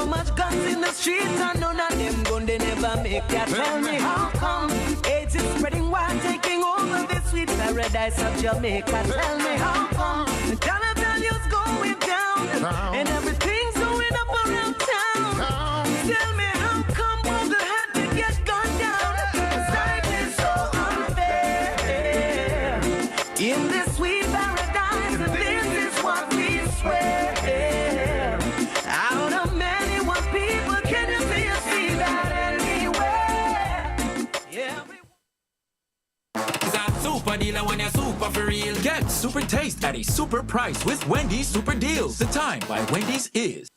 So much guns in the streets and none of them gun they never make ya. Tell me how come AIDS is spreading wild, taking over this sweet paradise of Jamaica. Tell me how come the dollar value's going down and everything's going up around town. Tell me how come all the had to get gone down. Life is so unfair in this sweet paradise, and this is what we swear. Out of many one people, can you see that anywhere? Yeah. It's a super dealer when you're super for real. Get super taste at a super price with Wendy's Super Deals. The time by Wendy's is.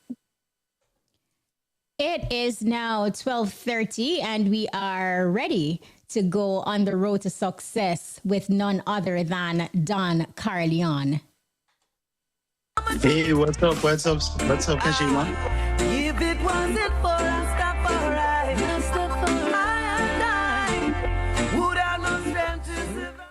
It is now 12:30 and we are ready to go on the road to success with none other than Don Corleon. Hey, what's up, Kashima? If it wasn't for Rastafari, would have no strength to survive.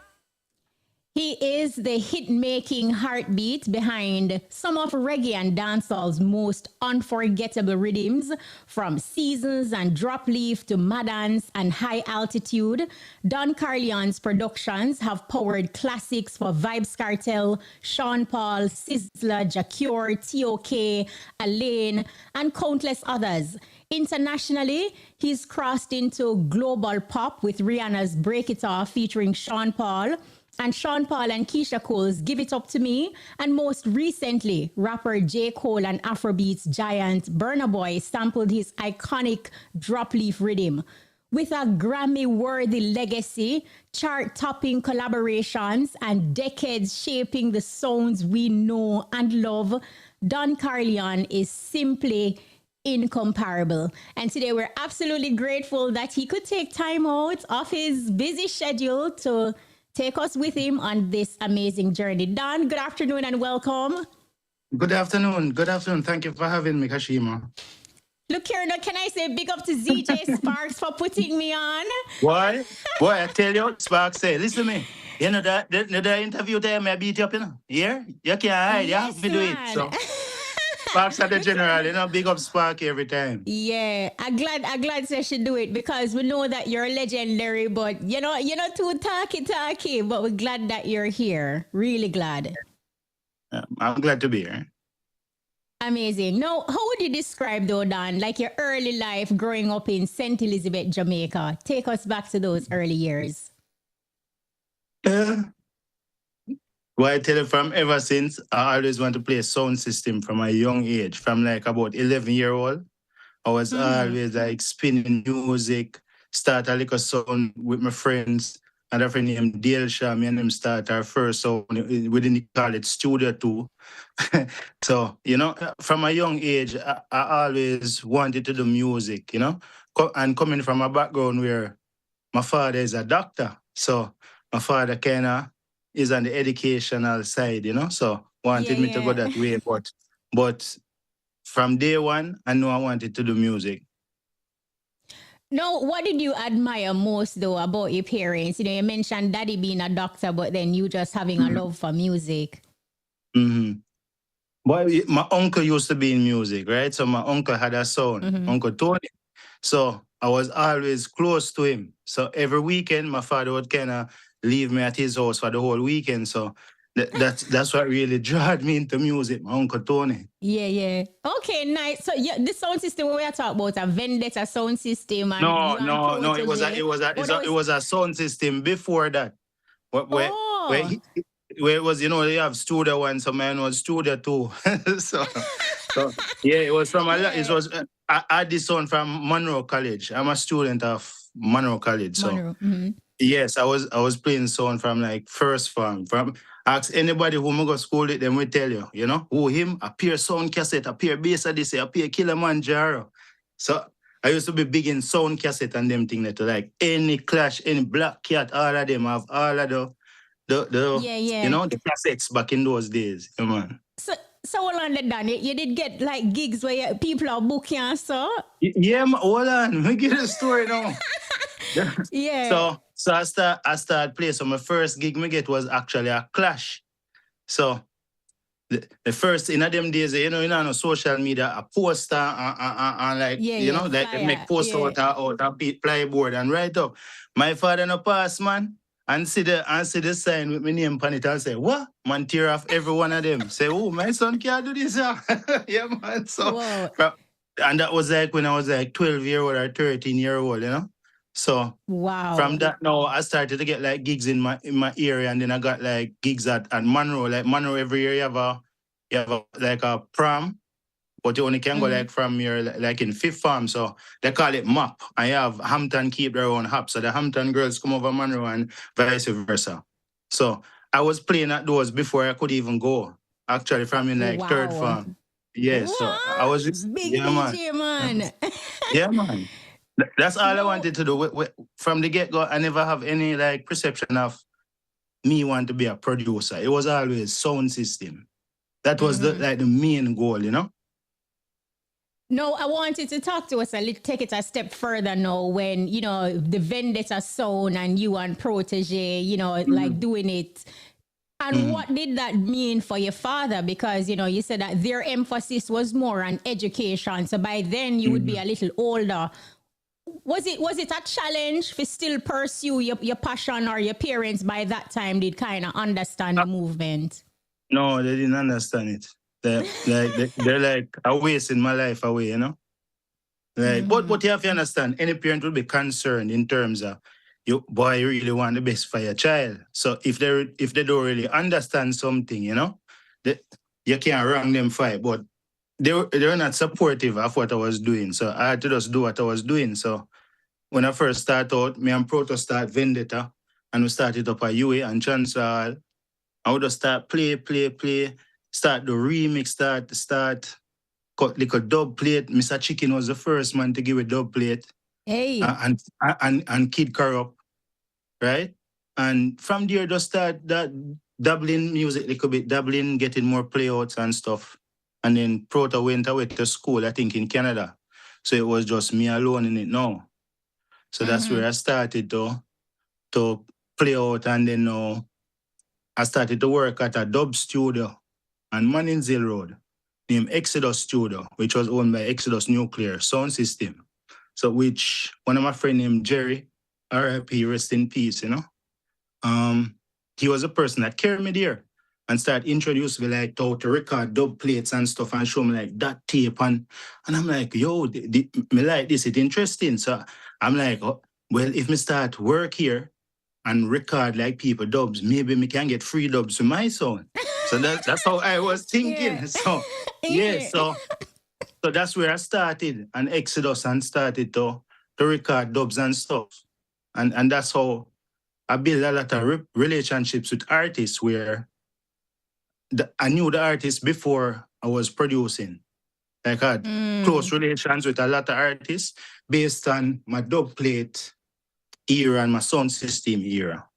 He is the hit-making heartbeat behind some of reggae and dancehall's most unforgettable rhythms, from Seasons and Drop Leaf to Madance and High Altitude. Don Corleon's productions have powered classics for Vybz Kartel, Sean Paul, Sizzla, Jacure, T.O.K., Alaine, and countless others. Internationally, he's crossed into global pop with Rihanna's Break It Off featuring Sean Paul, and Sean Paul and Keisha Cole's Give It Up To Me, and most recently, rapper J. Cole and Afrobeats giant Burna Boy sampled his iconic Drop Leaf rhythm. With a Grammy-worthy legacy, chart-topping collaborations, and decades shaping the sounds we know and love, Don Corleon is simply incomparable. And today we're absolutely grateful that he could take time out of his busy schedule to take us with him on this amazing journey. Don, good afternoon and welcome. Good afternoon. Good afternoon. Thank you for having me, Kashima. Look here, now, can I say big up to ZJ Sparks for putting me on? Boy, I tell you, Sparks say, listen to me. You know that the interview there may beat you up, you know? Yeah? You can't hide, you have to do it. So Sparks are the general, you know, big up Sparky every time. Yeah, I'm glad that she do it, because we know that you're legendary, but you're not too talky, but we're glad that you're here. Really glad. I'm glad to be here. Amazing. Now, how would you describe, though, Don, like your early life growing up in St. Elizabeth, Jamaica? Take us back to those early years. Well, I tell you, from ever since, I always want to play a sound system from a young age. From like about 11-year-old, I was always like spinning music, start a little sound with my friends. And a friend named Dale Shaw, me and him start our first sound within the college Studio 2. So, you know, from a young age, I always wanted to do music, you know. And coming from a background where my father is a doctor. So my father kind of is on the educational side, you know. So wanted me to go that way. But from day one, I knew I wanted to do music. Now, what did you admire most, though, about your parents? You know, you mentioned daddy being a doctor, but then you just having a love for music. Mm-hmm. Well, my uncle used to be in music, right? So my uncle had a son, Uncle Tony. So I was always close to him. So every weekend, my father would kind of leave me at his house for the whole weekend. So that's what really dragged me into music, my Uncle Tony. Yeah. Okay, nice. So the sound system we are talking about, a Vendetta sound system. And no. It was a sound system before that. Where it was, you know, they have Studio 1, so mine was Studio 2. so yeah, it was from it was I had this sound from Monroe College. I'm a student of Monroe College. So yes, I was playing sound from like first form. Ask anybody who go school it, them will tell you, you know, who him, a peer sound cassette, a peer bass of this, a peer Kilimanjaro. So I used to be big in sound cassette and them thing that like any Clash, any Black Cat, all of them have all of the you know, the cassettes back in those days. Yeah, man. So hold on, Dan. You did get like gigs where people are booking and so? Yeah, hold on. Let me get a story now. Yeah. So I started playing. So my first gig me get was actually a Clash. So the first in them days, you know, no social media, a poster and like, you know, like they make poster out of plyboard and write up. My father no pass, man. And see the sign with my name on it and say, what? Man, tear off every one of them. Say, oh, my son can't do this. Yeah, man. So, and that was like when I was like 12-year-old or 13-year-old, you know? So from that now, I started to get like gigs in my area, and then I got like gigs at Monroe. Like Monroe, every year you have like a prom, but you only can go like from here, like in Fifth Farm. So they call it MAP. I have Hampton keep their own hop. So the Hampton girls come over Monroe and vice versa. So I was playing at those before I could even go. Actually, from in like third farm. Yeah, so I was big DJ, man. Yeah, man. That's all I wanted to do. From the get-go, I never have any like perception of me want to be a producer. It was always sound system. That was the main goal, you know? No, I wanted to talk to us a little, take it a step further now when, you know, the Vendetta sound and you and Protege, you know, like doing it. And what did that mean for your father? Because, you know, you said that their emphasis was more on education. So by then you would be a little older. Was it a challenge to still pursue your passion, or your parents by that time did kind of understand the movement? No, they didn't understand it. They're like, I'm wasting my life away, you know? Like, but you have to understand, any parent will be concerned in terms of, you really want the best for your child. So if they don't really understand something, you know, you can't wrong them for it. But they were not supportive of what I was doing. So I had to just do what I was doing. So when I first started out, me and Proto start Vendetta, and we started up at UA and Chancellor. I would just start play, start the remix, start cut like a dub plate. Mr. Chicken was the first man to give a dub plate. Hey. And Kid Corrupt, right? And from there, just start that dabbling music a little bit, getting more playouts and stuff. And then Proto went away to school, I think in Canada. So it was just me alone in it now. So that's where I started to play out, and then I started to work at a dub studio on Manningsville Road named Exodus Studio, which was owned by Exodus Nuclear Sound System. So which one of my friends named Jerry, RIP, rest in peace, you know. He was a person that carried me there and started introducing me like to record dub plates and stuff and show me like that tape. And I'm like, yo, me like this, it's interesting. So I'm like, oh, well, if me start work here and record like people dubs, maybe me can get free dubs to my sound. So that's how I was thinking. Yeah. So that's where I started and Exodus and started to record dubs and stuff. And that's how I built a lot of relationships with artists where I knew the artists before I was producing. Like I had close relations with a lot of artists based on my dub plate era and my sound system era.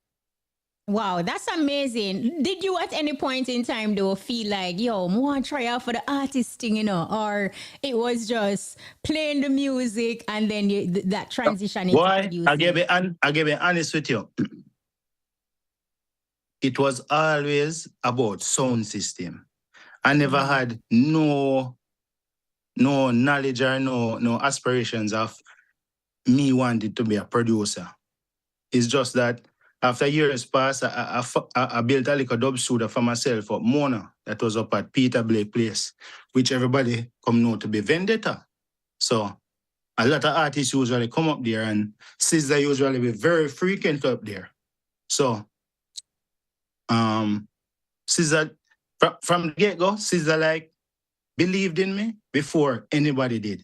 Wow, that's amazing. Did you at any point in time though feel like, yo, I want to try out for the artist thing, you know, or it was just playing the music and then that transition into producing? I give it honest with you. It was always about sound system. I never had no knowledge or no aspirations of me wanting to be a producer. It's just that after years passed, I built a little dub studio for myself at Mona, that was up at Peter Blake Place, which everybody come know to be Vendetta. So a lot of artists usually come up there, and Sizzla usually be very frequent up there. So Sizzla, from the get-go, Sizzla like believed in me before anybody did.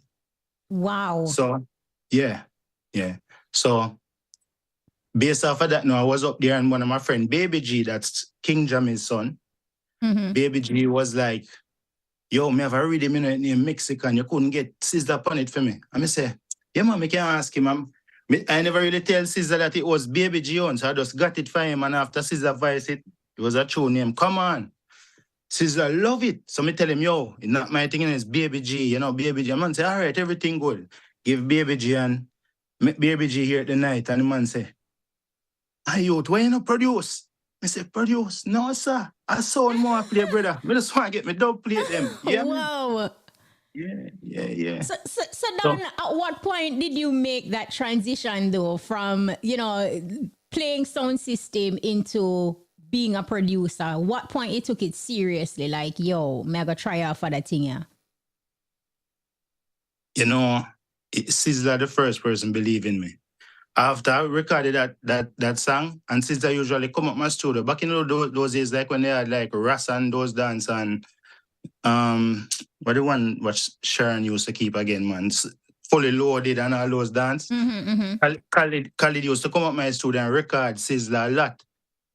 Wow. So yeah. So based off of that, I was up there and one of my friends, Baby G, that's King Jammy's son, Baby G was like, yo, me have a rhythm in Mexican, you couldn't get Sizzla upon it for me. And I say, yeah, man, I can ask him. I never really tell Sizzla that it was Baby G on, so I just got it for him, and after Sizzla voice it was a true name. Come on. Sizzla love it. So me tell him, yo, it's not my thing, it's Baby G, you know, Baby G. And man say, all right, everything good. Give Baby G and Baby G here at the night, and the man say, hey, yo, why you not produce? I say, produce? No, sir. I sound more play, brother. Me just want to get me dub plate them. Yeah, man. Wow. Yeah. So So, Don, at what point did you make that transition though from, playing sound system into being a producer? What point you took it seriously? Like, yo, me I go try out for that thing, yeah. Sizzla the first person believe in me. After I recorded that song, and Sizzla usually come up my studio. Back in those days, like when they had like Ras and those dance and what the one what Sharon used to keep again, man. Fully loaded and all those dance. Khalid used to come up my studio and record Sizzla a lot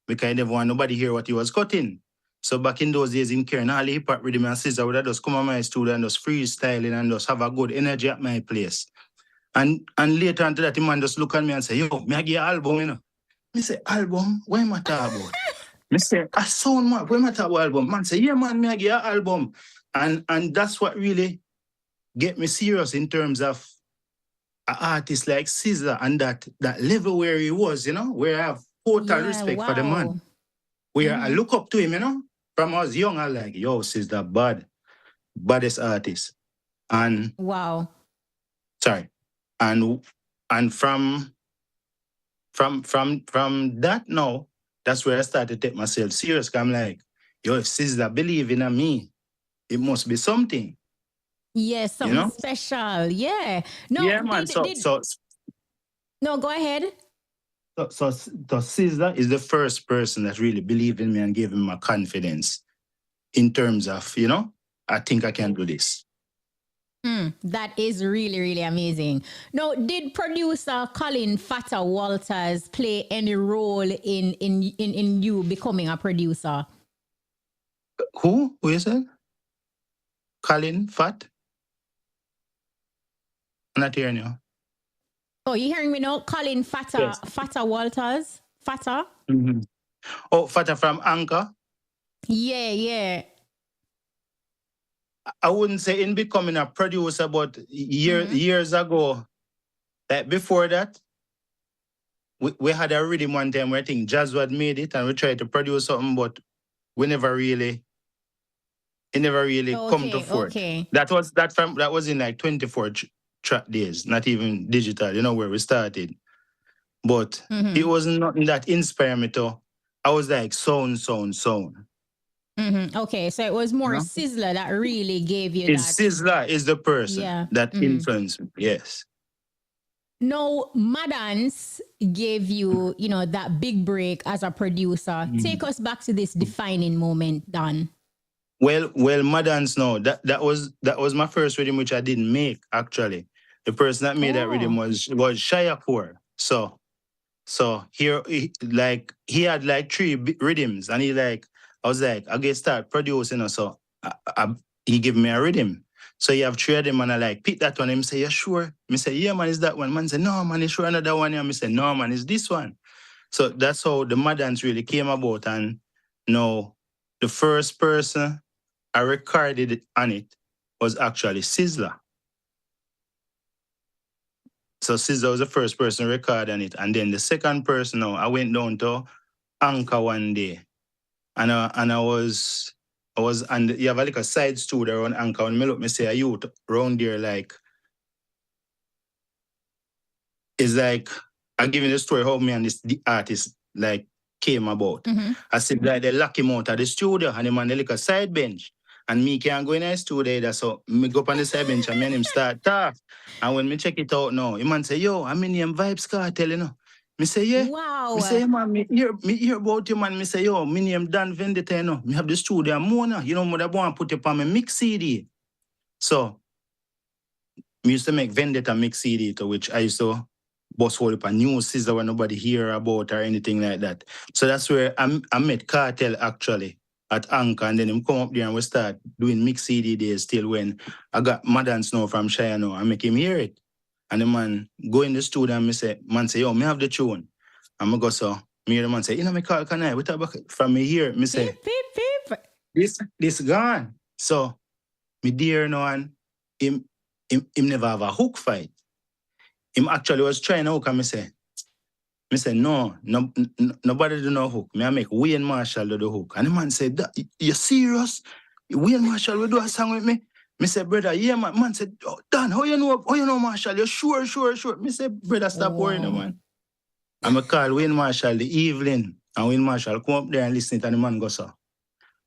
because I never want nobody hear what he was cutting. So back in those days in Karen, all the hip hop rhythm and Sizzla would just come up my studio and just freestyling and just have a good energy at my place. And later on to that, the man just look at me and say, yo, me I give you an album, you know. Me say, album? What am I talking about? Me say, I sound man, what am I talking about album? Man say, yeah, man, me I give you an album. And that's what really get me serious in terms of an artist like Sizzla and that level where he was, where I have total respect for the man. Where I look up to him, From I was young, I like, yo, Sizzla baddest artist. And wow. Sorry. And from that now, that's where I started to take myself serious. I'm like, yo, if Sizzla believe in me, it must be something. Yes, something special. Yeah. No, yeah, man. No, go ahead. So Sizzla is the first person that really believed in me and gave me my confidence in terms of, I think I can do this. That is really, really amazing. Now, did producer Colin Fatta Walters play any role in you becoming a producer? Who you said? Colin Fat? I'm not hearing you. Oh, you hearing me now? Colin Fatta, yes. Fatta Walters? Fatta? Mm-hmm. Oh, Fatta from Anchor? Yeah. I wouldn't say in becoming a producer, but years ago, like before that, we had a rhythm one time where I think Jazz had made it and we tried to produce something, but it never really come to forth. Okay. That was in like 24 track days, not even digital, where we started. But it wasn't nothing that inspired me to. I was like sound. Okay, so it was more Sizzla that really gave you that. Sizzla is the person that influenced me, yes. No, Madans gave you, that big break as a producer. Take us back to this defining moment, Don. Well, Madans, no, that was my first rhythm, which I didn't make, actually. The person that made that rhythm was Shayapur. So here, he had like 3 rhythms, and I was like, I guess start producing, so he gave me a rhythm. So you have 3 of them, and I pick that one. And he say, you sure? Me say, yeah, man, it's that one. Man say, no, man, it's sure another one. And me say, no, man, it's this one. So that's how the Madans really came about. And now, the first person I recorded on it was actually Sizzla. So Sizzla was the first person to record on it. And then the second person, I went down to Anchor one day. And I was and you have a side studio around Anchor. And me say a youth around there it's like I'm giving the story how me and the artist came about. I said they lock him out of the studio and him on the side bench. And me can't go in the studio either. So me go up on the side bench and me and him start talk. And when me check it out now, him man say, yo, I'm in name Vybz Kartel, Me say, yeah. Wow. Me say, man, me hear about you, man. Me say, yo, me name Dan Vendetta, Me have the studio and Mona. Mother want to put it on my mix CD. So, me used to make Vendetta mix CD, to which I used to bust hold up a new Sizzla when nobody hear about or anything like that. So that's where I met Kartel, actually, at Anchor. And then him come up there and we start doing mix CD days till when I got Madans now from Shia now. I make him hear it. And the man go in the studio and man say, yo, me have the tune. And I go, so, me hear the man say, me call, can I? We talk back from me here. Me say, beep. This gone. So, me dear no one, him never have a hook fight. Him actually was trying to hook and me say, Me say, nobody do no hook. Me I make Wayne Marshall do the hook. And the man said, you serious? Wayne Marshall will do a song with me? Me say, brother, yeah, man. Man said, oh, Dan, how you know Marshall? You sure? Me say, brother, stop worrying, man. I'm a call Wayne Marshall the evening. And Wayne Marshall come up there and listen to and the man go, so,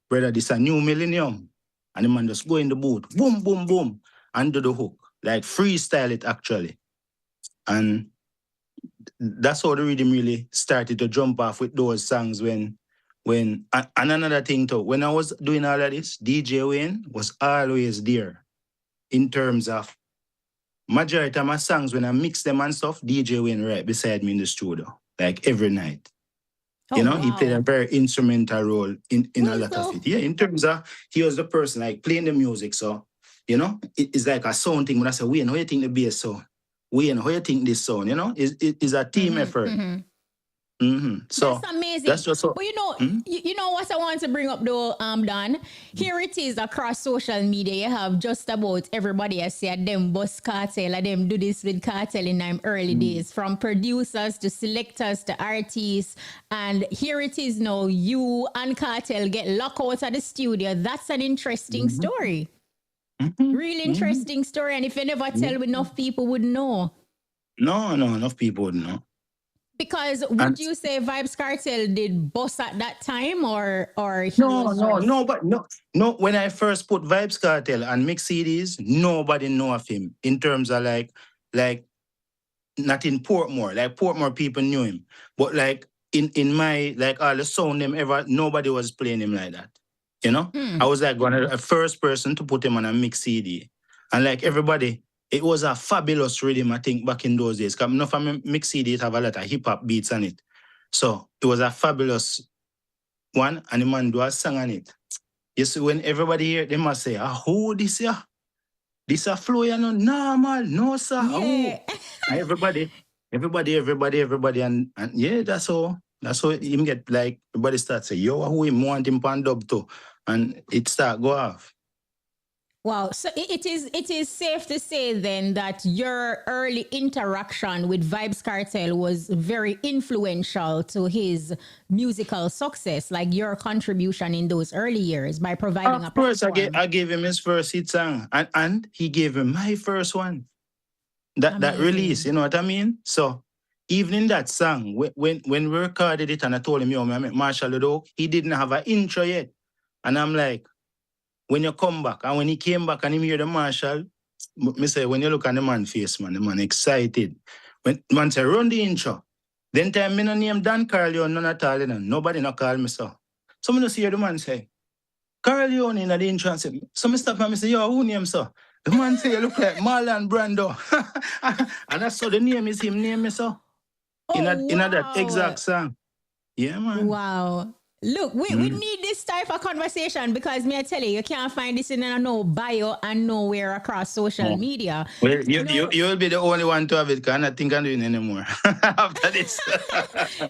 brother, this a new millennium. And the man just go in the booth, boom, boom, boom, and do the hook. Like freestyle it actually. And that's how the rhythm really started to jump off with those songs when and another thing too, when I was doing all of this, DJ Wayne was always there in terms of majority of my songs when I mix them and stuff, DJ Wayne right beside me in the studio, like every night. You know, he played a very instrumental role in a lot of it. Yeah, in terms of he was the person like playing the music. So, you know, it's like a sound thing. When I say, Wayne, how you think the bass sound? Wayne, how you think this sound? You know, it's a team effort. So that's amazing. That's just so. But you know what I want to bring up though, Don. Here it is across social media. You have just about everybody I say them Vybz Kartel, and them do this with Kartel in them early days, from producers to selectors to artists. And here it is now, you and Kartel get locked out of the studio. That's an interesting story. Really interesting story. And if you never tell, enough people would know. No, enough people would know. Because would you say Vybz Kartel did boss at that time or no. When I first put Vybz Kartel and mix CDs, nobody know of him in terms of like not in Portmore. Like Portmore people knew him. But like in my like all the sound them ever, nobody was playing him like that. You know? I was like one of the first person to put him on a mix CD. And like everybody, it was a fabulous rhythm, I think, back in those days. Because enough of my mix CD, it have a lot of hip-hop beats on it. So it was a fabulous one, and the man do a song on it. You see, when everybody hear it, they must say, who this here? This a flow, you know, normal, no, sir. Yeah. Everybody, and yeah, that's how him get, like, everybody start say, yo, who him want him pan dub to? And it start go off. Wow. So it is safe to say then that your early interaction with Vybz Kartel was very influential to his musical success, like your contribution in those early years by providing a platform. Of course, I gave him his first hit song, and he gave me my first one. That release, you know what I mean? So even in that song, when we recorded it and I told him, yo, I met Marshall Ludo, he didn't have an intro yet. And I'm like, when you come back, and when he came back and he hear the Marshall, me say, when you look at the man face, man, the man excited. When man say, run the intro. Then time me no name Don Corleon, none at all, you know. Nobody no call me so. So me no see the man say, Corleon in the intro and say, so me stop and me say, yo, who name so? The man say, you look like Marlon Brando. And that's so the name is him name me so. In that exact song. Yeah, man. Wow. Look, we need this type of conversation because me I tell you can't find this in no bio and nowhere across social media. Well, you will be the only one to have it because I don't think I'm doing it anymore after this.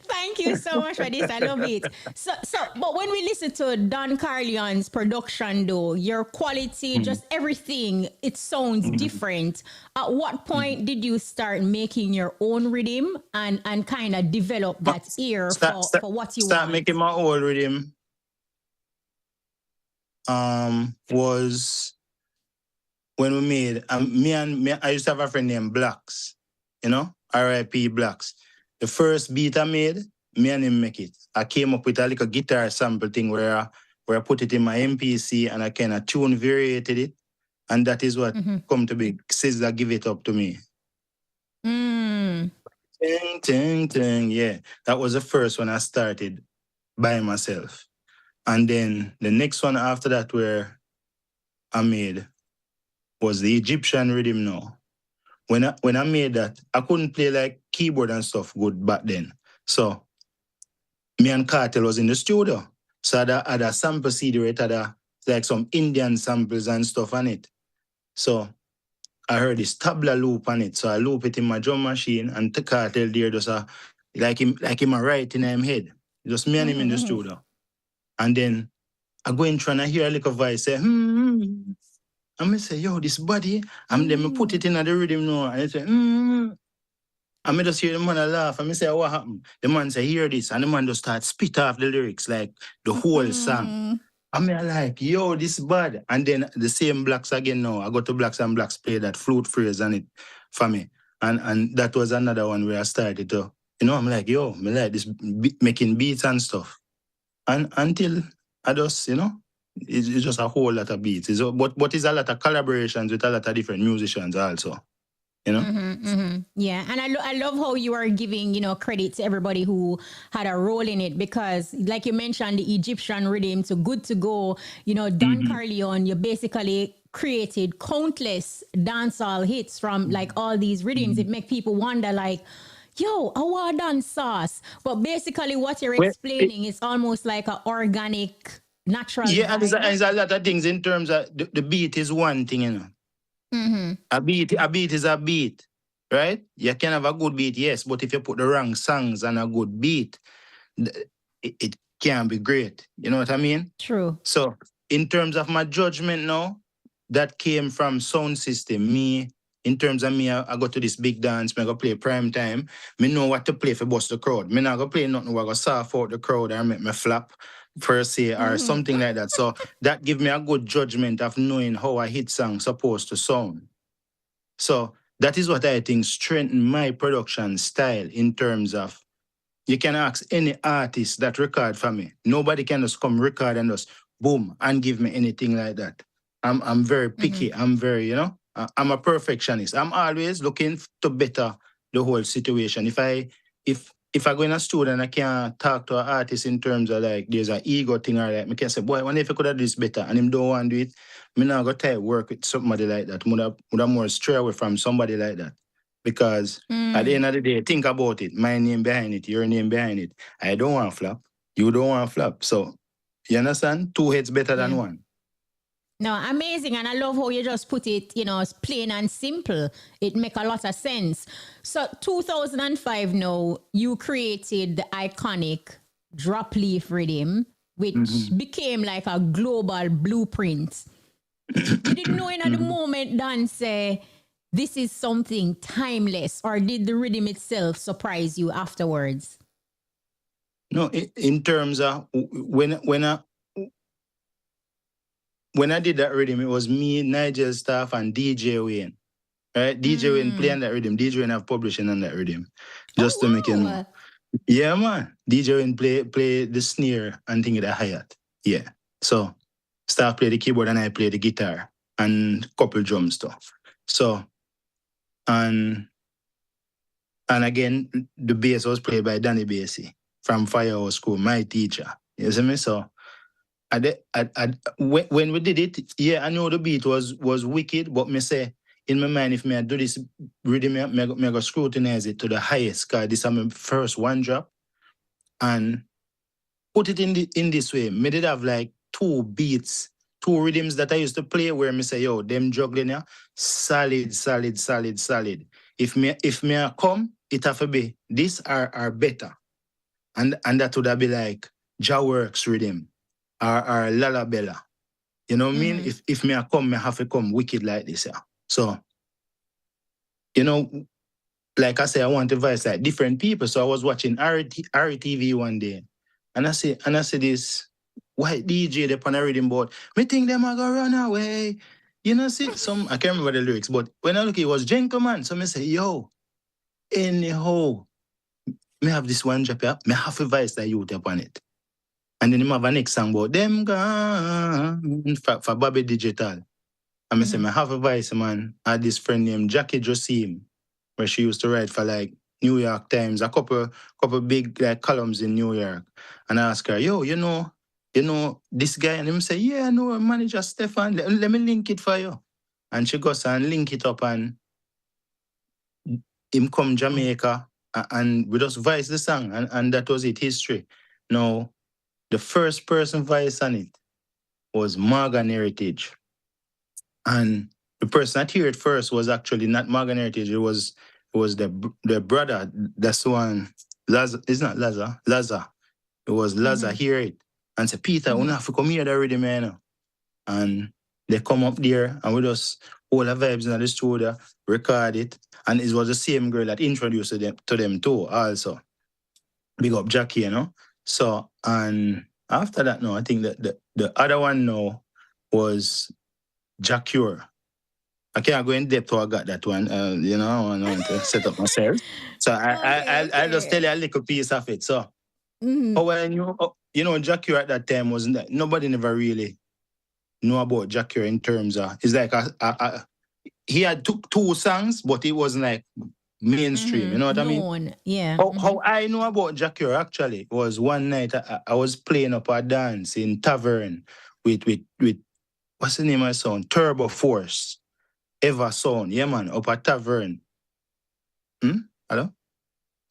Thank you so much for this. I love it. So, but when we listen to Don Corleon's production though, your quality, just everything, it sounds different. At what point did you start making your own rhythm and kind of develop that ear for what you want? Start making my own rhythm was when we made I used to have a friend named Blacks, you know, R.I.P. Blacks. The first beat I made, me and him make it. I came up with a little guitar sample thing where I put it in my MPC and I kind of tune variated it, and that is what come to be Sizzla Give It Up to Me. Ting, ting, ting. Yeah, that was the first one I started by myself. And then the next one after that where I made was the Egyptian rhythm now. When I made that, I couldn't play like keyboard and stuff good back then. So me and Kartel was in the studio. So I had a sample CD where it had like some Indian samples and stuff on it. So I heard this tabla loop on it. So I loop it in my drum machine and Kartel there just like him right in his head. Just me and him in the studio. And then I go in trying to hear a little voice say, And I say, yo, this body. And then I put it in the rhythm now. And I say, And me just hear the man a laugh. And me say, what happened? The man say, hear this. And the man just start spit off the lyrics, like the whole song. And me like, yo, this bad. And then the same Blacks again now. I go to Blacks and Blacks play that flute phrase on it for me. And that was another one where I started to, I'm like, yo, me like this making beats and stuff. And until I just, it's just a whole lot of beats. But it's a lot of collaborations with a lot of different musicians also. Yeah, and I love how you are giving credit to everybody who had a role in it, because like you mentioned the Egyptian rhythm, so Good to Go, Don Corleon, you basically created countless dancehall hits from like all these rhythms. It make people wonder like, yo, I want dance sauce, but basically what you're explaining is almost like an organic, natural. Yeah, and there's a lot of things in terms of the beat is one thing, A beat is a beat, right? You can have a good beat, yes, but if you put the wrong songs on a good beat, it can be great. You know what I mean? True. So in terms of my judgment now, that came from sound system. Me, in terms of me, I go to this big dance, I go play prime time. Me know what to play for bust the crowd. Me not go play nothing where I go soft out the crowd or make me flap per se or something like that. So that give me a good judgment of knowing how a hit song supposed to sound. So that is what I think strengthen my production style in terms of, you can ask any artist that record for me. Nobody can just come record and just boom and give me anything like that. I'm very picky. I'm very, I'm a perfectionist. I'm always looking to better the whole situation. If I go in a studio and I can't talk to an artist in terms of like there's an ego thing or like, I can say, boy, what if I could have do this better and him don't want to do it, I'm not going to work with somebody like that. Would have more stray away from somebody like that. Because at the end of the day, think about it. My name behind it, your name behind it. I don't want to flop. You don't want to flop. So, you understand? Two heads better than one. No, amazing. And I love how you just put it, plain and simple. It make a lot of sense. So 2005 now, you created the iconic Drop Leaf rhythm, which became like a global blueprint. You didn't know in at the moment, Dan, say, this is something timeless, or did the rhythm itself surprise you afterwards? No, in terms of when I did that rhythm, it was me, Nigel Staff, and DJ Wayne. Right? DJ Wayne playing that rhythm. DJ Wayne have publishing on that rhythm. Just to make you know. Yeah, man. DJ Wayne play the snare and thing with the hi-hat. Yeah. So Staff play the keyboard and I play the guitar and couple drums stuff. So and again, the bass was played by Danny Basie from Firehouse School, my teacher. You see me? So when we did it, yeah, I know the beat was wicked, but me say, in my mind, if I do this rhythm, I go scrutinize it to the highest, because this is my first one drop, and put it in this way. Me did have like two beats, two rhythms that I used to play where me say, yo, them juggling here, solid. If me come, it have to be this are better. And that would have be like Jaworks rhythm. Or Lalabella. You know what I mean? If me come, me have to come wicked like this. Yeah. So, like I say, I want to advise like different people. So I was watching RTV one day, and I see this white DJ they on a rhythm board. Me think them are gonna run away. See I can't remember the lyrics, but when I look, it was Gentleman. So me say, yo, anyhow, me have this one drop here. Me have to advise the youth upon it. And then him have a next song about them gone for Bobby Digital. And I say, I have a voice, man. I had this friend named Jackie Josim, where she used to write for like New York Times, a couple big like columns in New York. And I ask her, yo, you know this guy? And him say, yeah, I know manager Stefan. Let me link it for you. And she goes and link it up, and him come Jamaica, and we just voice the song, and that was it, history. Now, the first person voice on it was Morgan Heritage. And the person that heard it first was actually not Morgan Heritage. It was the brother. That's one. Lazar. It's not Lazar. Lazar. It was Lazar hear it. And say, Peter, we have to come here already, man. And they come up there and we just all the vibes in the studio, record it. And it was the same girl that introduced them too, also. Big up Jackie, you know. So, and after that, no, I think that the other one now was Jacure. I can't go in depth how I got that one, you know, I want to set up myself. So I'll just tell you a little piece of it. So, when you know, Jacure at that time wasn't that, nobody never really know about Jacure in terms of, it's like he had two songs, but it wasn't like mainstream, you know what I mean? Yeah. How I know about Jacure actually was one night I was playing up a dance in Tavern with what's the name of the song? Turbo Force. Ever Sound, yeah man, up at Tavern. Hello?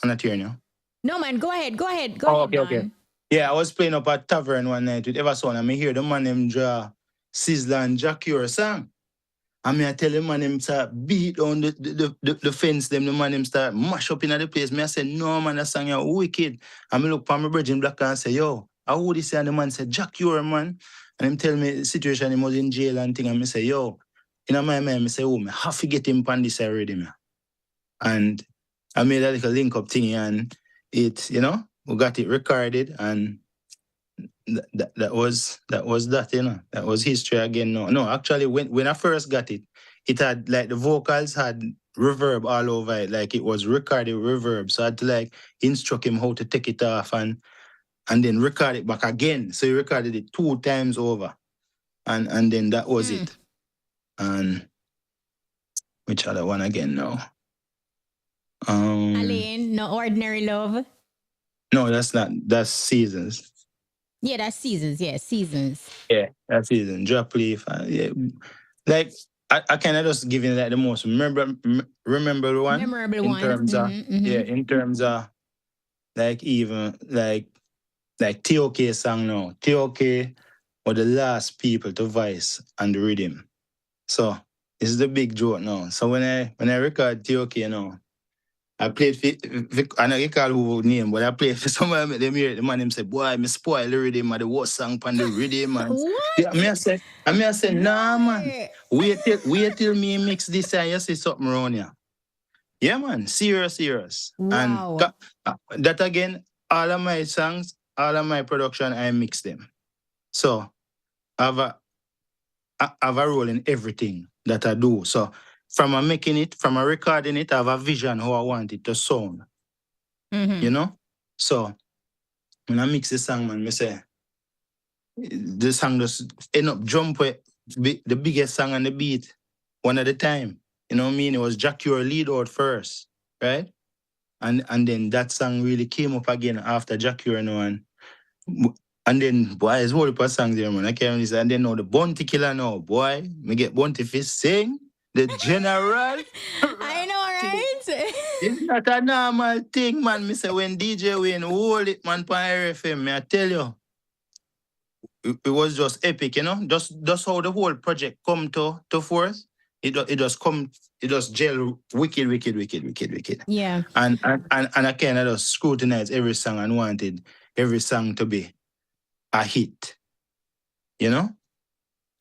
I'm not hearing you. No man, go ahead. Okay. Yeah, I was playing up at Tavern one night with Ever Sound, and I hear the man them draw Sizzla and Jacure song. And I tell the man them start beat on the fence, them the man them start mash up in the place. I say, no man, that song is wicked. And I look for my brother in black and say, yo, how would he say? And the man said, Jacure man. And him tell me the situation, he was in jail and thing, and I say, yo, in my mind, I say, oh, I have to get him on this already, man. And I made a little link up thing, and it, you know, we got it recorded, and that was that, you know. That was history again. No, actually, when I first got it, it had, like, the vocals had reverb all over it, like it was recorded with reverb. So I had to, like, instruct him how to take it off and then record it back again. So he recorded it 2 times over. And then that was it. And which other one again now? Alain, No Ordinary Love. No, that's Seasons. Yeah, that's Seasons. Yeah, Seasons. Yeah, that's Seasons. Drop Leaf. Yeah. Like, I kind of just giving like the most memorable one. Memorable in one. Terms of, yeah, in terms of, like, even like TOK song now. TOK were the last people to voice and the rhythm. So this is the big joke now. So when I record TOK now, I played I know you call who name, but I played for someone them hear the man him say, boy, me spoil the rhythm and the worst song on the rhythm, man. What? Yeah, I say, nah man. Wait till me mix this and you see something wrong here. Yeah man, serious. Wow. And that again, all of my songs, all of my production, I mix them. So I have a role in everything that I do. So from a making it, from a recording it, I have a vision how I want it to sound. You know? So when I mix the song, man, I say, the song just end up jump with the biggest song on the beat one at a time. You know what I mean? It was Jacure lead out first, right? And then that song really came up again after Jacure and then, boy, it's whole heap of songs there, man. I can't really say. And then now the Bounty Killer now, boy. Me get Bounty Fist sing. The General. I know, right? It's not a normal thing, man. Me say when DJ Wayne hold it, man, for RFM, me I tell you, it was just epic, you know? Just how the whole project come to force. It just gel wicked. Yeah. And I kind of just scrutinize every song and wanted every song to be a hit, you know?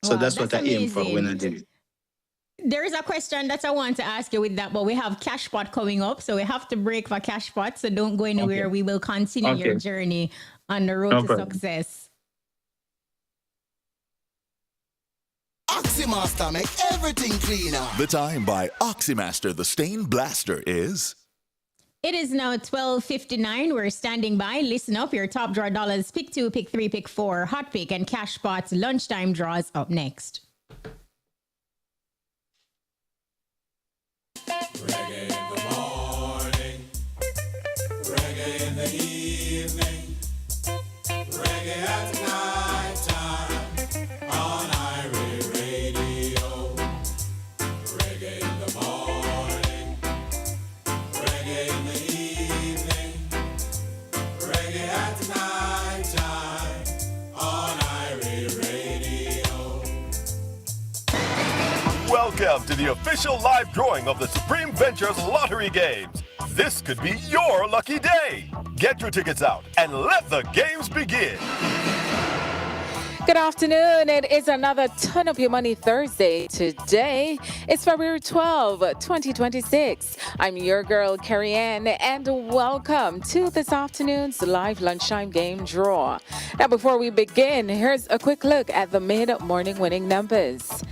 So Wow, that's what I aim for amazing. when I did it. There is a question that I want to ask you with that, but we have Cash Pot coming up, so we have to break for Cash Pot, so don't go anywhere. Okay. We will continue your journey on the road No to problem. success. Oxymaster make everything cleaner. The time by Oxymaster, the Stain Blaster, is... It is now 12:59. We're standing by. Listen up. Your top draw dollars. Pick 2, pick 3, pick 4. Hot pick and Cash Pot's lunchtime draws up next. Reggae in the morning, reggae in the evening, reggae at night time on Irie Radio. Reggae in the morning, reggae in the evening, reggae at night time on Irie Radio. Welcome to the official live drawing of the Supreme Ventures Lottery Games. This could be your lucky day. Get your tickets out and let the games begin. Good afternoon. It is another Ton Up Your Money Thursday. Today is February 12, 2026. I'm your girl, Carrie Ann, and welcome to this afternoon's live lunchtime game draw. Now, before we begin, here's a quick look at the mid-morning winning numbers.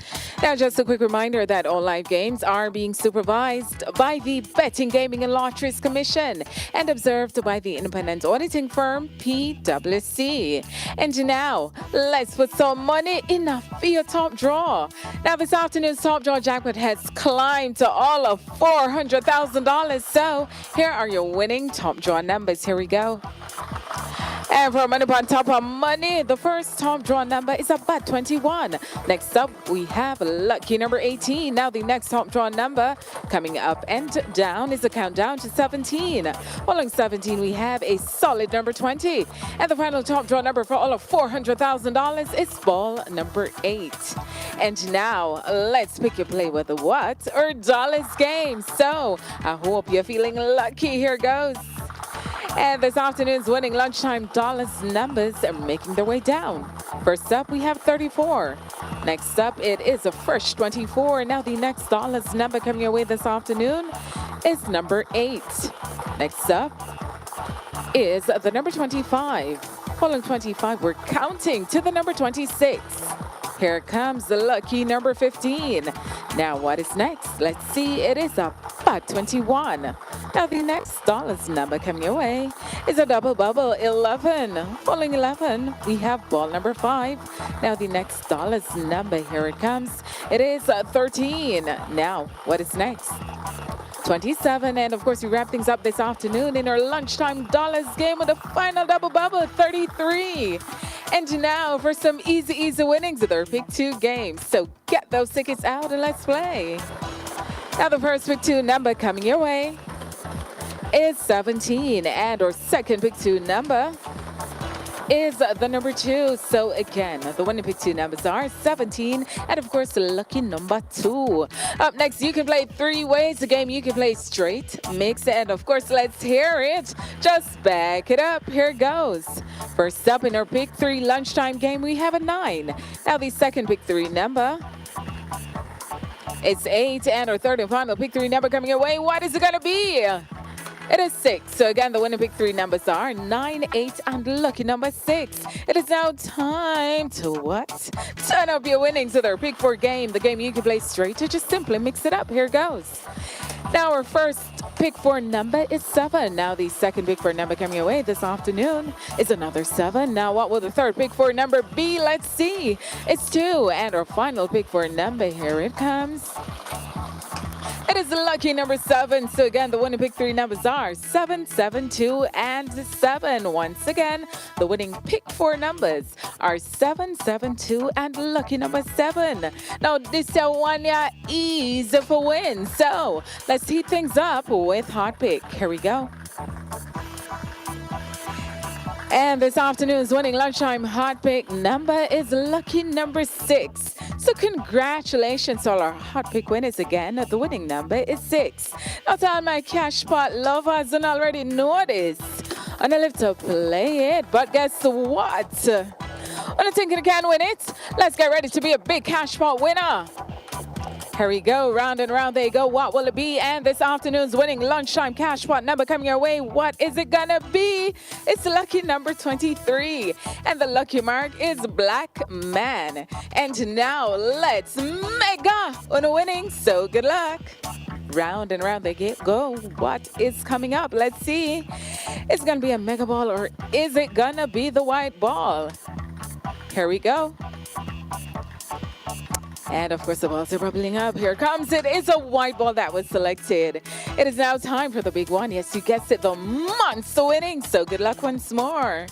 Now, just a quick reminder that all live games are being supervised by the Betting, Gaming and Lotteries Commission and observed by the independent auditing firm PwC. And now, let's put some money in for your top draw. Now, this afternoon's top draw jackpot has climbed to all of $400,000. So, here are your winning top draw numbers. Here we go. And for money on top of money, the first top draw number is about 21. Next up, we have lucky number 18. Now the next top draw number coming up and down is a countdown to 17. Following 17, we have a solid number 20. And the final top draw number for all of $400,000 is ball number 8. And now, let's pick your play with the what or dollars game. So, I hope you're feeling lucky. Here goes. And this afternoon's winning lunchtime dollars numbers are making their way down. First up, we have 34. Next up, it is a fresh 24. Now the next dollars number coming your way this afternoon is number 8. Next up is the number 25. Following 25, we're counting to the number 26. Here comes the lucky number 15. Now, what is next? Let's see. It is about 21. Now, the next dollars number coming your way is a double bubble 11. Following 11, we have ball number 5. Now, the next dollars number, here it comes. It is 13. Now, what is next? 27, and of course we wrap things up this afternoon in our lunchtime dollars game with a final double bubble 33. And now for some easy winnings with our pick 2 games. So get those tickets out and let's play. Now the first pick 2 number coming your way is 17, and our second pick 2 number is the number 2. So again, the winning pick 2 numbers are 17 and of course the lucky number 2. Up next, you can play 3 ways. The game you can play straight, mix, and of course let's hear it. Just back it up. Here it goes. First up in our pick 3 lunchtime game, we have a 9. Now the second pick 3 number, it's 8, and our third and final pick 3 number coming your way. What is it gonna be? It is 6. So again, the winning pick 3 numbers are 9, 8, and lucky number 6. It is now time to what? Turn up your winnings with our pick 4 game. The game you can play straight or just simply mix it up. Here goes. Now our first pick 4 number is 7. Now the second pick 4 number coming away this afternoon is another 7. Now what will the third pick 4 number be? Let's see. It's 2. And our final pick 4 number, here it comes. It is lucky number 7. So again, the winning pick 3 numbers are 7, 7, 2, and 7. Once again, the winning pick 4 numbers are 7, 7, 2, and lucky number 7. Now, this one is for win. So let's heat things up with Hot Pick. Here we go. And this afternoon's winning lunchtime hot pick number is lucky number 6. So congratulations to all our hot pick winners again. The winning number is 6. Now to all my cash pot lovers don't already know this, and I live to play it. But guess what? When I think you can win it, let's get ready to be a big cash pot winner. Here we go, round and round they go. What will it be? And this afternoon's winning lunchtime cash pot number coming your way. What is it gonna be? It's lucky number 23. And the lucky mark is Black Man. And now let's mega on a winning. So good luck. Round and round they go. What is coming up? Let's see. Is it gonna be a mega ball or is it gonna be the white ball? Here we go. And of course, the balls are bubbling up. Here comes it. It's a white ball that was selected. It is now time for the big one. Yes, you guessed it, the monster winning. So good luck once more.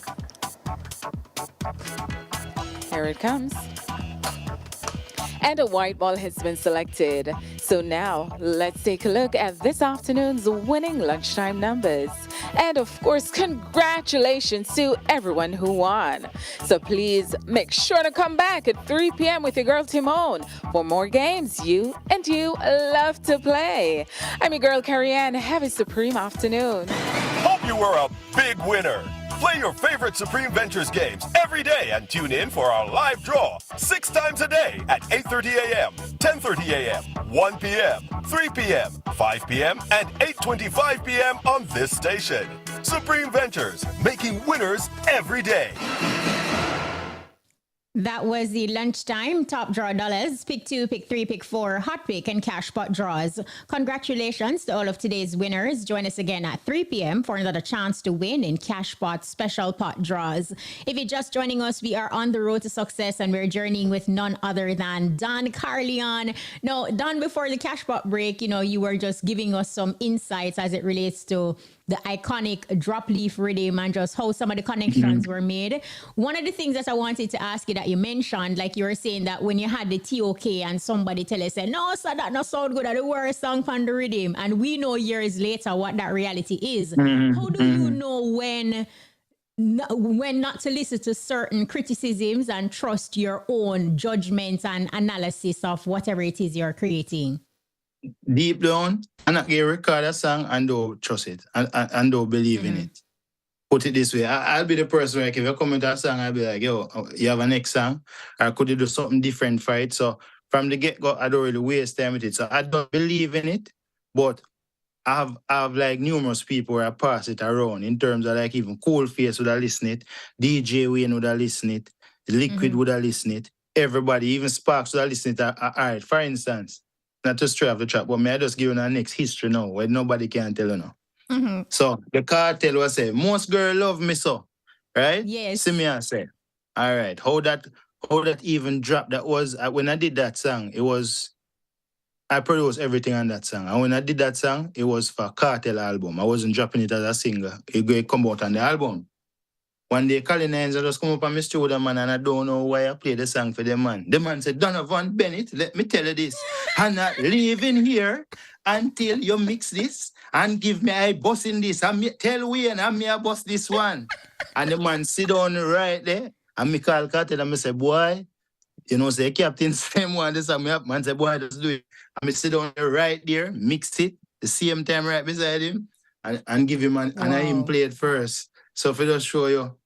Here it comes. And a white ball has been selected. So now let's take a look at this afternoon's winning lunchtime numbers. And of course, congratulations to everyone who won. So please make sure to come back at 3 p.m. with your girl Timon for more games you love to play. I'm your girl Carrie Ann. Have a supreme afternoon. Hope you were a big winner. Play your favorite Supreme Ventures games every day and tune in for our live draw 6 times a day at 8:30 a.m., 10:30 a.m., 1 p.m., 3 p.m., 5 p.m., and 8:25 p.m. on this station. Supreme Ventures, making winners every day. That was the lunchtime top draw dollars, pick 2, pick 3, pick 4, hot pick, and cash pot draws. Congratulations to all of today's winners. Join us again at 3 p.m. for another chance to win in cash pot special pot draws. If you're just joining us, we are on the road to success and we're journeying with none other than Don Corleon. Now, Don, before the cash pot break, you were just giving us some insights as it relates to the iconic drop leaf rhythm and just how some of the connections were made. One of the things that I wanted to ask you that you mentioned, like you were saying that when you had the TOK and somebody tell you, say, no, sir, that not sound good, the worst song on the rhythm. And we know years later what that reality is. How do you know when not to listen to certain criticisms and trust your own judgment and analysis of whatever it is you're creating? Deep down, and not get record a song and don't trust it and don't believe in it. Put it this way, I'll be the person like if you come into a song, I'll be like, yo, you have a next song, or could you do something different for it? So from the get-go, I don't really waste time with it. So I don't believe in it, but I have like numerous people where I pass it around in terms of like even Coolface would have listened it, DJ Wayne would have listened it, Liquid would have listened it, everybody, even Sparks would have listened it. All right, for instance, not to stray off the track, but may I just give you a next history now where nobody can tell you now. So the cartel was say, most girl love me so, right? Yes. See me and say, all right, how that even dropped? That was when I did that song. I produced everything on that song, and when I did that song, it was for Cartel album. I wasn't dropping it as a single. It going come out on the album. One day, Colin Hines just come up on my studio, man, and I don't know why I play the song for the man. The man said, Donovan Bennett, let me tell you this. I'm not leaving here until you mix this and give me a boss in this. And me tell Wayne, I'm me a boss this one. And the man sit down right there. And me call Cartel and me say, boy, say Captain same one, this and me up. Man say, boy, just do it. And me sit down right there, mix it, the same time right beside him, and give him, and I him play it first. So if I just show you,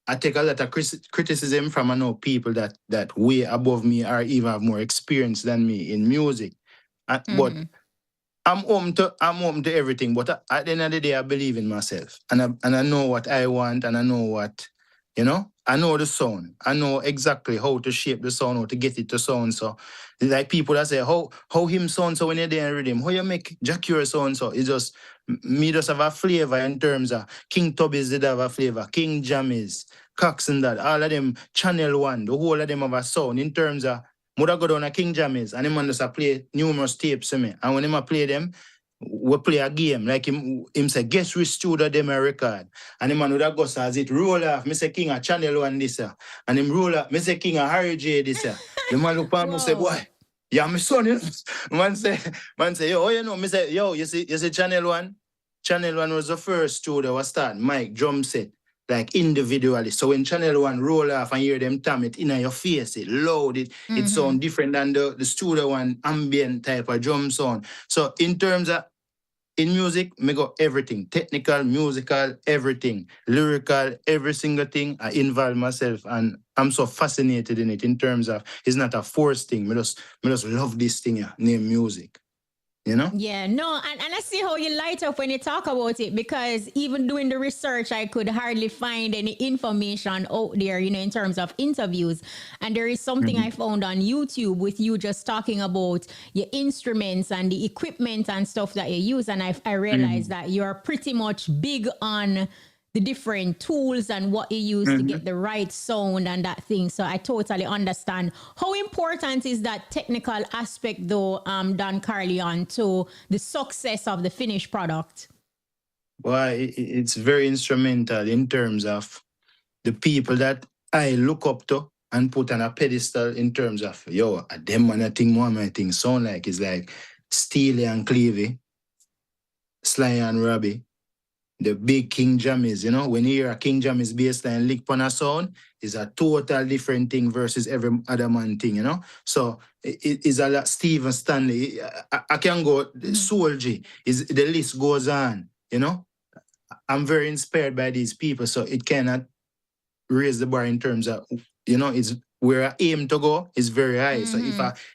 I take a lot of criticism from I know people that way above me or even have more experience than me in music. But I'm open to everything. But at the end of the day, I believe in myself. And I know what I want, and I know what, I know the sound. I know exactly how to shape the sound, how to get it to sound. So like people that say, how him sound so when you're there in rhythm, how you make Jacure sound so. It's just, me just have a flavor in terms of King Tubby's did have a flavor, King Jammies, Cox and that, all of them, Channel One, the whole of them have a sound in terms of, Mother go down a King Jammies, and him man just play numerous tapes to me. And when him play them, we play a game. Like him say, guess which studio them a record. And him man would have go as it roll off. Me say King a Channel One this year. And him roll off. Me say King a Harry J this year. The man look at me and say, boy, yeah, my son, Man say, yo, me say, yo, you see Channel One? Channel One was the first studio was start, mic, drum set, like individually. So when Channel One roll off and hear them tam it in your face, it loud, it sound different than the Studio One ambient type of drum sound. So in terms of, in music, me got everything, technical, musical, everything, lyrical, every single thing. I involve myself and I'm so fascinated in it in terms of, it's not a forced thing. Me just love this thing named music. Yeah, no, and I see how you light up when you talk about it, because even doing the research, I could hardly find any information out there, in terms of interviews. And there is something I found on YouTube with you just talking about your instruments and the equipment and stuff that you use. And I realized that you're pretty much big on the different tools and what you use to get the right sound and that thing. So I totally understand. How important is that technical aspect though, Don Corleon, to the success of the finished product? Well, it's very instrumental in terms of the people that I look up to and put on a pedestal in terms of, yo, them and I think one of my things sound like is like Steely and Clevie, Sly and Robbie, the big King Jammies, when you hear a King Jammies bassline lick on a sound, is a total different thing versus every other man thing, So it is a lot. Stephen Stanley, I can go, Soul G, the list goes on, I'm very inspired by these people, so it cannot raise the bar in terms of, it's where I aim to go is very high. So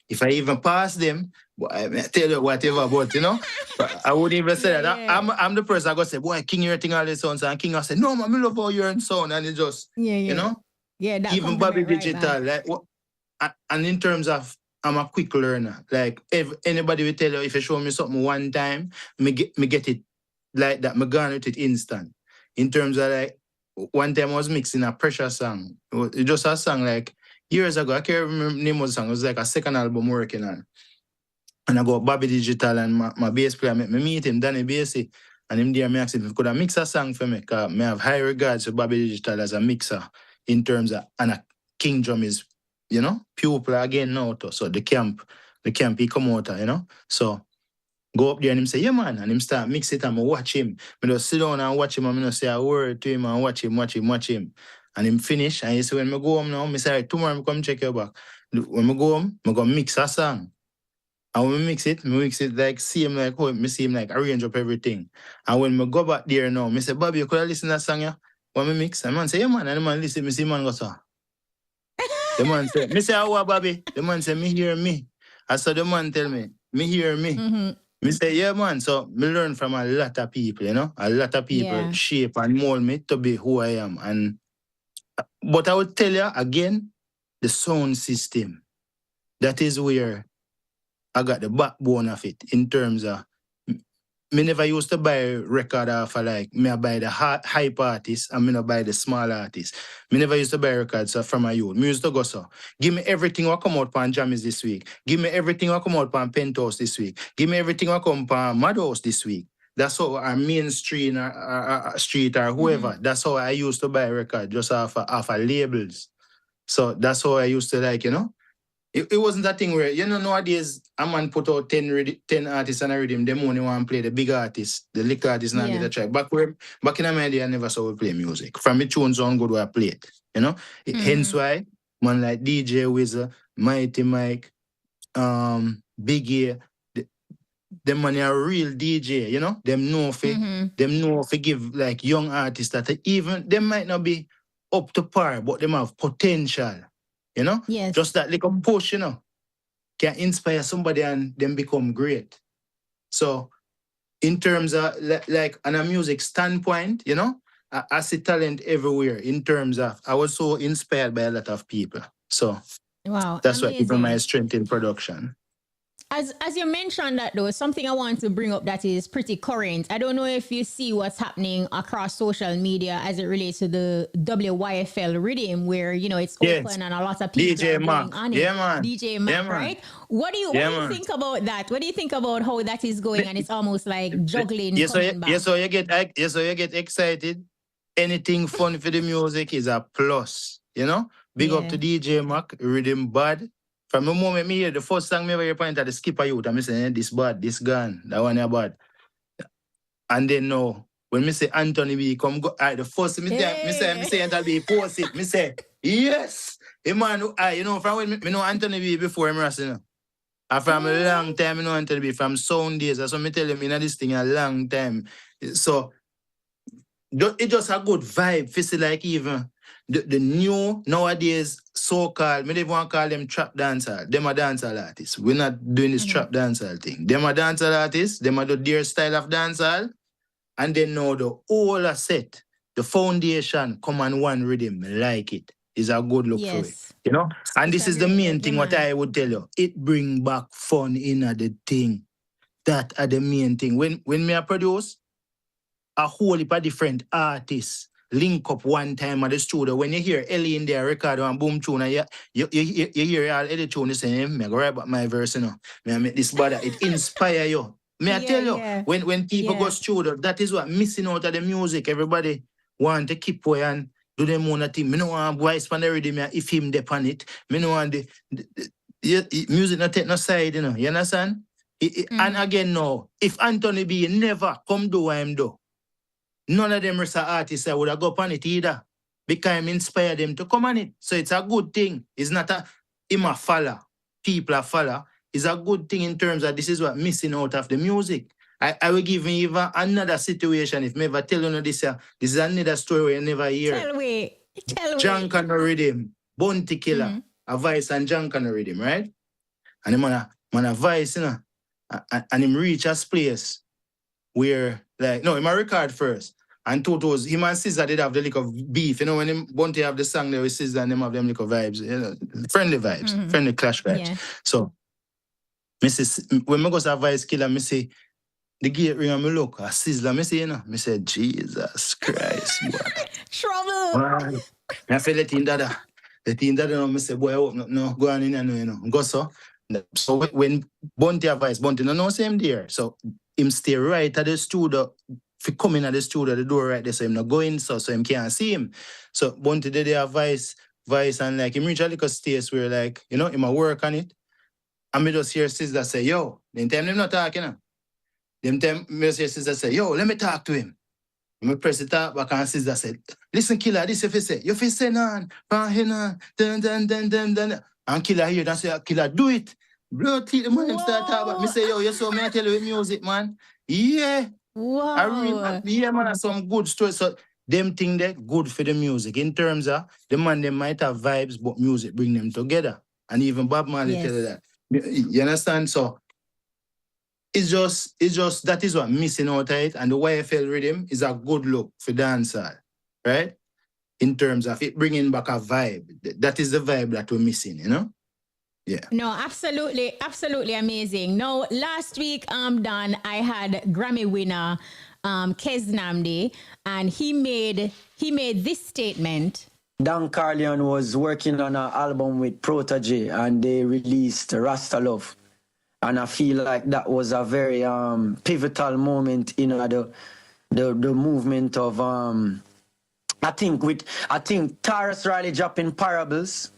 if I even pass them, I tell you whatever, but I wouldn't even say that. Yeah. I'm the person I go say, boy, King, you're thing all this sounds, and King I say, no man, I love how you're in sound, and it just Yeah, that even Bobby compliment right Digital, back. and in terms of I'm a quick learner. Like if anybody will tell you if you show me something one time, me get it like that. Me gone with it instant. In terms of like one time I was mixing a pressure song. It just a song like years ago. I can't remember the name of the song. It was like a second album working on. And I got Bobby Digital and my bass player. Me meet him, Danny Bassy. And him there, me asked him if he could have mix a song for me. Because I have high regards for Bobby Digital as a mixer in terms of, and a King Drum is, pupil again now. So the camp he come out, So go up there and him say, yeah man, and him start mix it and I watch him. I just sit down and watch him and I say a word to him and watch him. And him finish and he say, when I go home now, I say, right, tomorrow I come check your back. When I go home, I go mix a song. And when I mix it like same like how I see him like arrange up everything. And when I go back there now, I say, Bobby, you could have listened to that song, yeah? When I mix, and man say, yeah man, and the man listen, I see man go so. The man say, me say, how Bobby? The man say, me hear me. I saw the man tell me hear me. Me say, yeah man, so me learn from a lot of people, A lot of people shape and mold me to be who I am. But I would tell you again, the sound system, that is where I got the backbone of it in terms of, me never used to buy a record off of like, me I buy the hype artists and me not buy the small artists. Me never used to buy records from a youth. Me used to go so, give me everything what come out on Jammies this week. Give me everything what come out on Penthouse this week. Give me everything what come on Madhouse this week. That's how our main street or street or whoever, that's how I used to buy a record just off of labels. So that's how I used to like, It wasn't that thing where, nowadays, a man put out 10 artists and a rhythm, them only want to play the big artists, the little artists, not get a try. Back in my day, I never saw we play music. From me tunes on good, I play it, Hence why, man like DJ Wizard, Mighty Mike, Biggie, them man are real DJ, Them know if give like young artists that even, them might not be up to par, but them have potential. Yes. Just that little push, can inspire somebody and then become great. So, in terms of like on a music standpoint, I see talent everywhere. In terms of, I was so inspired by a lot of people. So, wow, that's amazing. what gives my strength in production. As you mentioned that though, something I want to bring up that is pretty current. I don't know if you see what's happening across social media as it relates to the WYFL rhythm, where it's open and a lot of people DJ are Mac. going on it. Yeah, man. DJ Mac, Yeah, right? What do you think about that? What do you think about how that is going? And it's almost like juggling. So you get excited. Anything fun for the music is a plus. Big up to DJ Mac, rhythm bad. From the moment me hear the first song me ever point at the skipper youth, and me say, this bad, this gone, that one here bad. And then now, when me say Anthony B come go, the first me say Anthony B post it, me say, yes. Hey man, from when me know Anthony B before him, and from a long time, I know Anthony B, from sound days, that's what me tell him, this thing a long time. So, it just a good vibe, feel like even the new nowadays so-called, me don't want to call them trap dancer. Them a dancehall artists. We're not doing this trap dancehall thing. Them a dancehall artists. Them a do their style of dancehall. And then now the whole set, the foundation, come on one rhythm. Like it. Is a good look for it. And this is the main thing what I would tell you. It bring back fun in the thing. That are the main thing. When me a produce, a whole heap of different artists link up one time at the studio. When you hear Ellie in there record and boom tune, and you hear all Ellie tune, you say, me go write back my verse, Me I make this bad. It inspire you. Me I tell you, when people go studio, that is what missing out of the music. Everybody want to keep away and do them own thing. Me no want voice from the rhythm if him depend it. Me no want the music not take no side, You understand? And again, no, if Anthony B never come do what him do, none of them artists would have go on it either. Because I'm inspired them to come on it. So it's a good thing. It's not him a follow. People a follow. It's a good thing in terms of this is what missing out of the music. I will give me even another situation. If me ever tell you this, this is another story you never hear. Tell me. John Connor rhythm, Bounty Killer, a Vice and John Connor rhythm, right? And him man a Vice, you know, and him reach a place where, like, no, him a record first. And Toto's, him and Sizzla did have the lick of beef. You know, when him Bounty have the song there with Sizzla and them have them lick of vibes, you know, friendly vibes, friendly clash vibes. Yeah. So, when I go to Vybz Killer, I say, the gate ring and I look, I Sizzla, I say, you know, I say, Jesus Christ, boy. Trouble. I feel the team that, I say, boy, I hope no, go on in and you know, go so. So when Bounty advice, Bounty no same there. So him stay right at the studio. If he come in at the studio, the door right there, so him not go in, so him can't see him. So Bounty did the advice, and like him reach a little stage where like, you know, him a work on it. And me just hear Sizzla say, yo, them time them not talking, you know. Them time me just hear Sizzla say, yo, let me talk to him. Me press it up back and Sizzla said, listen, Killer, this if you say none, dun. And Killer here, and say, Killer, do it. Blood teeth, the man start talking about. Me say, yo, you saw me I tell you with music, man. Yeah. Wow. Yeah, man, some good stories. So them thing that good for the music. In terms of the man, they might have vibes, but music bring them together. And even Bob Marley tell you that. You understand? So it's just that is what missing out of it. And the YFL rhythm is a good look for dancehall, right? In terms of it bringing back a vibe. That is the vibe that we're missing, you know? Yeah. No, absolutely amazing. No, last week, Don, I had Grammy winner Kez Namdi, and he made this statement. Don Corleon was working on an album with Protege, and they released Rasta Love. And I feel like that was a very pivotal moment in the movement of I think Taurus Riley dropping Parables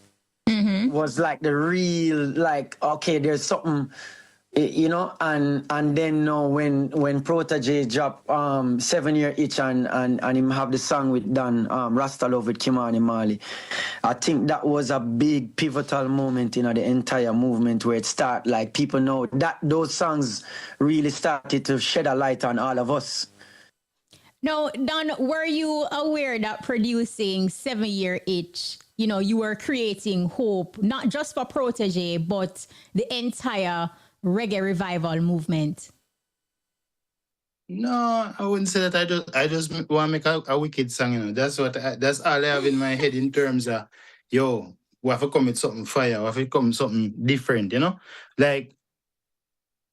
was like the real, like, okay, there's something, you know, and then when Protege drop 7 Year Itch and him have the song with Don, Rasta Love with Kimani Marley, I think that was a big pivotal moment in the entire movement where it start, like, people know that those songs really started to shed a light on all of us. No, Don, were you aware that producing 7 Year Itch, you know, you were creating hope, not just for Protege, but the entire reggae revival movement? No, I wouldn't say that. I just want to make a wicked song, you know. That's all I have in my head in terms of, yo, we have to come with something fire, we have to come with something different, you know? Like,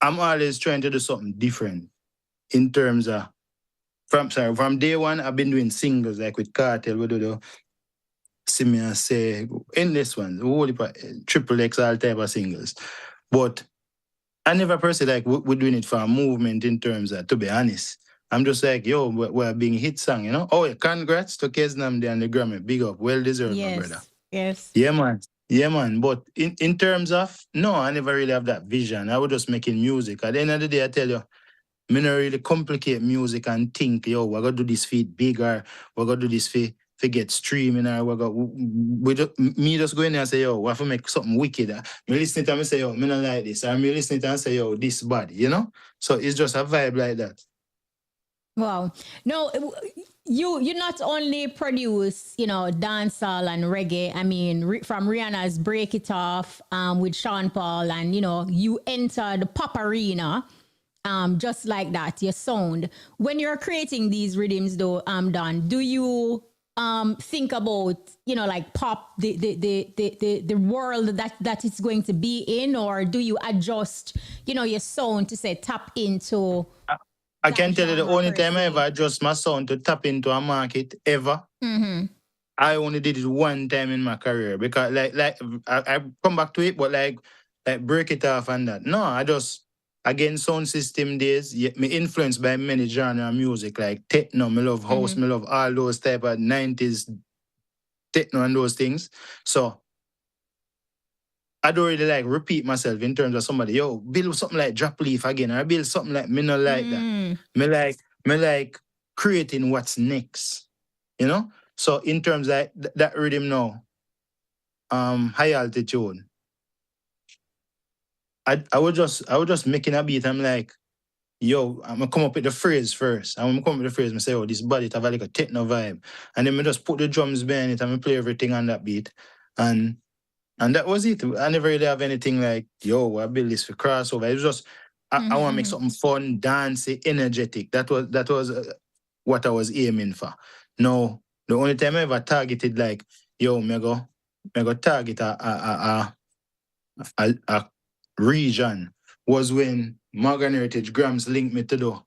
I'm always trying to do something different in terms of, from day one, I've been doing singles, like with Cartel, we do the see me and say, endless ones, triple X, all type of singles. But I never personally like we're doing it for a movement in terms of, to be honest. I'm just like, yo, we're being hit song, you know? Oh, yeah, congrats to Kez Namdi and the Grammy. Big up. Well deserved, my brother. Yes. Yeah, man. But in terms of, no, I never really have that vision. I was just making music. At the end of the day, I tell you, me not really complicate music and think, yo, we're going to do this for it bigger, we're going to do this for get streaming, or me just go in there and say, yo, we have to make something wicked. Me listen to me say, yo, me not like this. Or me listen to and say, yo, this bad, you know? So it's just a vibe like that. Wow. No, you not only produce, you know, dancehall and reggae. I mean, from Rihanna's Break It Off with Sean Paul, and, you know, you enter the pop arena. Just like that, your sound. When you're creating these rhythms, though, Don, do you think about, you know, like pop, the world that it's going to be in, or do you adjust, you know, your sound to say tap into? I can tell you the only time I ever adjust my sound to tap into a market ever. I only did it one time in my career, because like I come back to it, but like Break It Off and that. No, I just. Again, sound system days, me influenced by many genre of music, like techno, me love house, me love all those type of 90s techno and those things. So I don't really like repeat myself in terms of somebody, yo, build something like Drop Leaf again, or build something like me not like that. Me like creating what's next, you know? So in terms of that rhythm now, high altitude, I was just making a beat. I'm like, yo, I'm gonna come up with the phrase first. I'm gonna come up with the phrase. I say, oh, this body it have like a techno vibe, and then I just put the drums behind it and I play everything on that beat, and that was it. I never really have anything like, yo, I build this for crossover. It was just I want to make something fun, dancey, energetic. That was what I was aiming for. No, the only time I ever targeted like, yo, me go target a region was when Morgan Heritage Grams linked me to do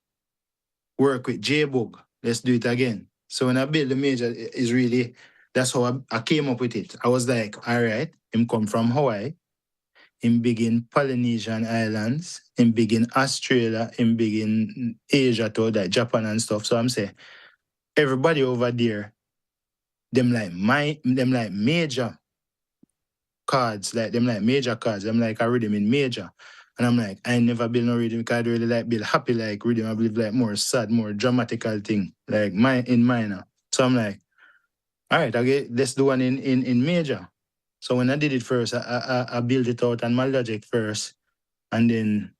work with J-Bug. Let's do it again. So when I build the major, is really, that's how I came up with it. I was like, all right, him come from Hawaii, him big in Polynesian islands, him big in Australia, him big in Asia too, like Japan and stuff. So I'm saying, everybody over there, them like major cards, like them like major cards. I'm like, I read them in major. And I'm like, I ain't never build no rhythm because I really like build happy like rhythm. I believe like more sad, more dramatical thing, like in minor. So I'm like, all right, okay, let's do one in major. So when I did it first, I built it out on my Logic first, and then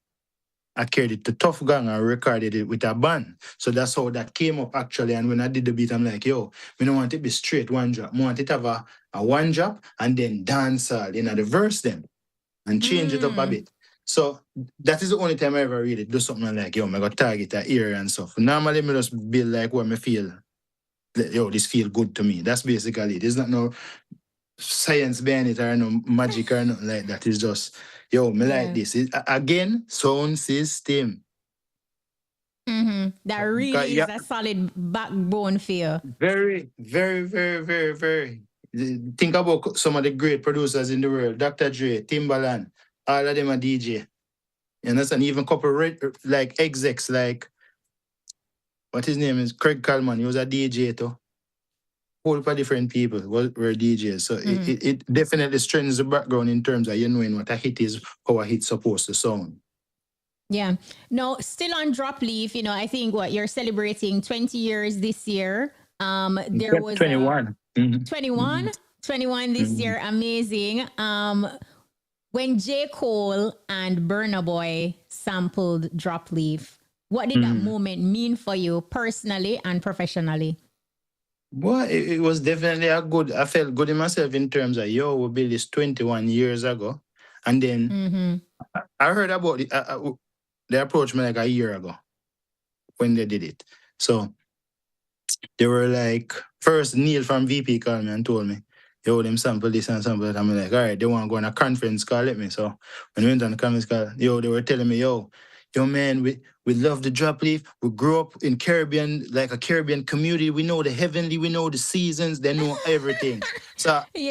I carried it to Tough Gang and recorded it with a band. So that's how that came up actually. And when I did the beat, I'm like, yo, we don't want it to be straight one drop. We want it to have a one drop and then dance the verse then and change it up a bit. So that is the only time I ever really do something like, yo, I got target that area and stuff. Normally, I just build like what I feel, yo, this feel good to me. That's basically it. There's not no science behind it or no magic or nothing like that. It's just, yo, me like this. Again, sound system. That really is a solid backbone for you. Very, very, very, very, very. Think about some of the great producers in the world. Dr. Dre, Timbaland, all of them are DJ. You understand? Even couple like execs, like, what his name is? Craig Kallman. He was a DJ too. Whole lot of different people were DJs. So it definitely strengthens the background in terms of you knowing what a hit is, how a hit's supposed to sound. Yeah. No, still on Drop Leaf, I think you're celebrating 20 years this year. There was 21. 21 this year. Amazing. When J. Cole and Burna Boy sampled Drop Leaf, what did that moment mean for you personally and professionally? Well, it was definitely I felt good in myself in terms of, yo, we built this 21 years ago. And then I heard about it. They approached me like a year ago when they did it. So they were like, first Neil from VP called me and told me, yo, them sample this and sample that. I'm like, all right, they want to go on a conference call, let me. So when we went on the conference call, yo, they were telling me, yo man, we love the Drop Leaf. We grew up in Caribbean, like a Caribbean community. We know the heavenly, we know the seasons, they know everything. So you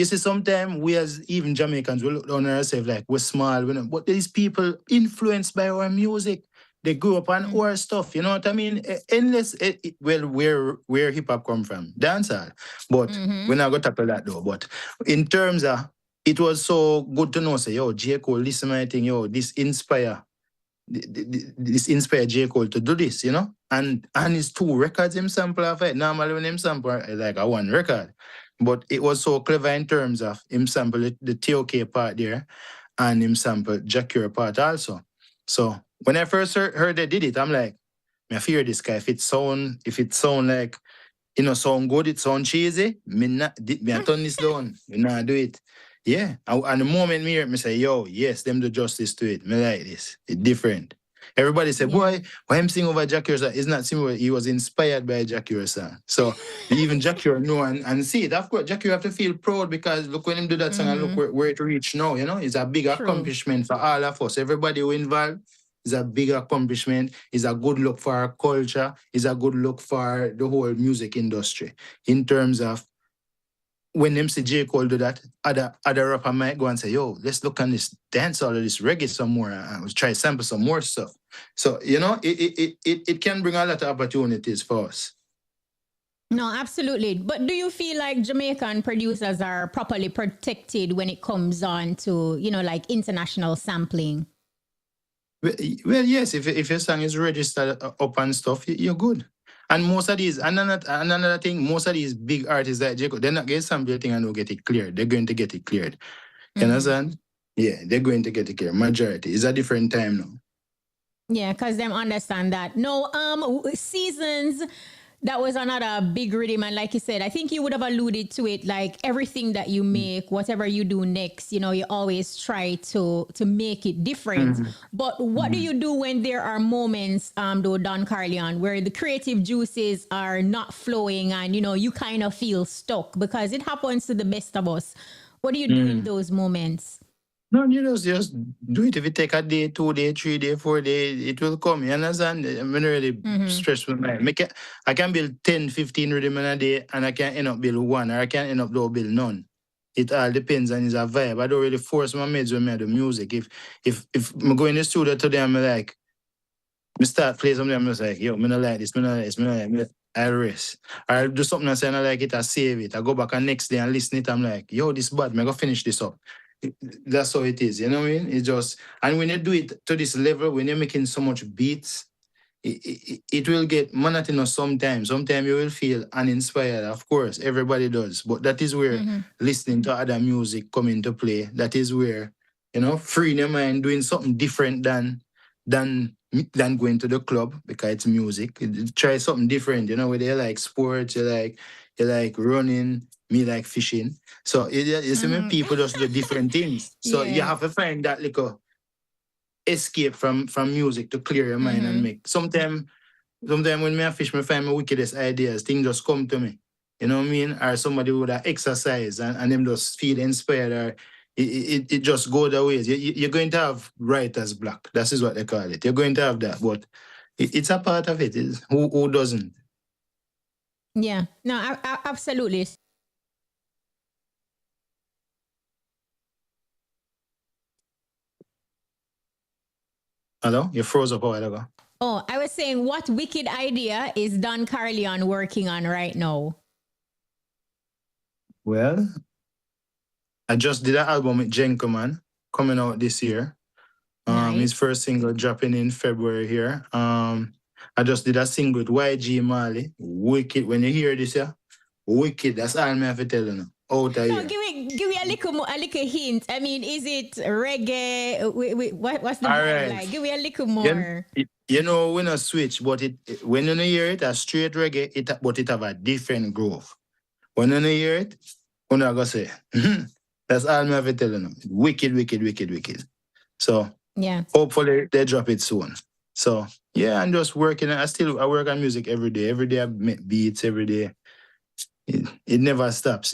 see, sometimes we as even Jamaicans, we look down on ourselves like we're small, but these people influenced by our music. They grew up on our stuff, you know what I mean? Endless, where hip-hop come from, dancehall. But we're not going to tackle that though. But in terms of, it was so good to know, say, yo, J. Cole, listen to my thing, yo, this inspire J. Cole to do this, And his 2 records him sample of it. Normally when him sample like a 1 record. But it was so clever in terms of him sample the TOK part there and him sample Jacure part also. So when I first heard they did it, I'm like, I fear this guy. If it sound like, sound good, it sound cheesy, me turn this down. Me not do it. Yeah. And the moment me hear it, me say, yo, yes, them do justice to it. Me like this. It's different. Everybody say, boy, why him sing over Jacure song? It's not similar. He was inspired by Jacure song. So even Jacure know and see it. Of course, Jacure have to feel proud because look when him do that song and look where it reached now, It's a big accomplishment for all of us. Everybody who involved is a big accomplishment. It's a good look for our culture. It's a good look for the whole music industry. In terms of when MC J. Cole do that, other rapper might go and say, yo, let's look on this dance or this reggae some more and we'll try to sample some more stuff. So, it can bring a lot of opportunities for us. No, absolutely. But do you feel like Jamaican producers are properly protected when it comes on to, like international sampling? Well, yes, if your song is registered up and stuff, you're good. And most of these, another thing, most of these big artists like Jacob, they're not going to sample your thing and don't get it cleared. They're going to get it cleared. You understand? Yeah, they're going to get it cleared. Majority. It's a different time now. Yeah, because them understand that. No, seasons. That was another big rhythm, and like you said, I think you would have alluded to it. Like everything that you make, whatever you do next, you always try to make it different. Mm-hmm. But what do you do when there are moments, though, Don Carleon, where the creative juices are not flowing, and you kind of feel stuck because it happens to the best of us. What do you do in those moments? No, you just do it. If it take a day, 2 day, 3 day, 4 day, it will come. You understand? I'm not really stressed with my I can build 10, 15 rhythm in a day, and I can end up build one, or I can end up don't build none. It all depends, and it's a vibe. I don't really force my mates when I do music. If I go in the studio today, I'm like, me start play something, I'm just like, yo, me not like this, me not like this, me not like this. I rest. Or I do something and say I don't like it, I save it. I go back and next day and listen it, I'm like, yo, this bad, me go finish this up. That's how it is, you know what I mean? It's just, and when you do it to this level, when you're making so much beats, it will get monotonous sometimes. Sometimes you will feel uninspired. Of course, everybody does. But that is where listening to other music come into play. That is where, freeing your mind, doing something different than going to the club because it's music. Try something different, whether you like sports, you like running, me like fishing. So you see when people just do different things. So you have to find that little escape from music to clear your mind and make. Sometimes when I fish, I find my wickedest ideas. Things just come to me. You know what I mean? Or somebody would exercise and them just feel inspired, or it just go the ways. You're going to have writer's block. That is what they call it. You're going to have that, but it's a part of it. Who doesn't? Yeah, no, absolutely. Hello? You froze up a while ago. Oh, I was saying, what wicked idea is Don Carleon working on right now? Well, I just did an album with Gentleman coming out this year. Nice. His first single dropping in February here. I just did a single with YG Mali. Wicked. When you hear this, yeah, wicked. That's all I have to tell you now. Out of No, here. give me a little hint. I mean, is it reggae? What's the All vibe right. like? Give me a little more. We not switch, but when you hear it, a straight reggae, but it have a different groove. When you hear it, you're not gonna say, that's all I have to tell you now. Wicked, wicked, wicked, wicked. So Yeah. hopefully they drop it soon. So yeah, I'm just working. I work on music every day. Every day I make beats every day. It never stops,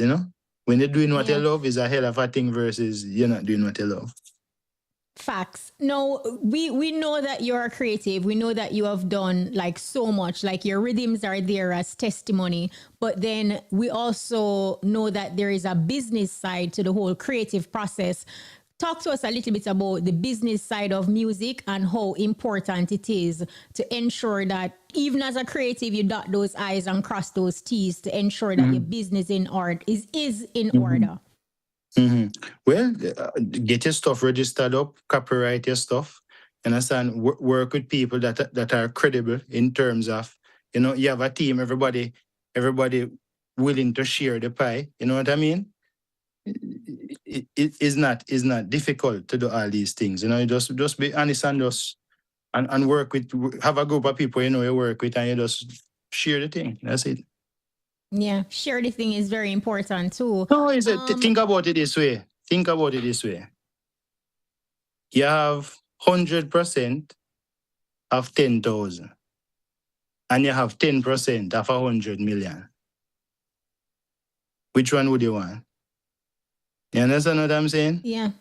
When you're doing what you love is a hell of a thing versus you're not doing what you love. Facts. No, we know that you're a creative. We know that you have done like so much. Like your rhythms are there as testimony. But then we also know that there is a business side to the whole creative process. Talk to us a little bit about the business side of music and how important it is to ensure that even as a creative, you dot those I's and cross those T's to ensure that your business in art is in order. Well, get your stuff registered up, copyright your stuff, understand, work with people that are credible in terms of, you have a team, everybody willing to share the pie. You know what I mean? It is not difficult to do all these things. Just be honest and work with, have a group of people you work with, and you just share the thing. That's it. Yeah, share the thing is very important too. No, think about it this way. You have 100% of 10,000, and you have 10% of 100 million. Which one would you want? You understand what I'm saying? Yeah.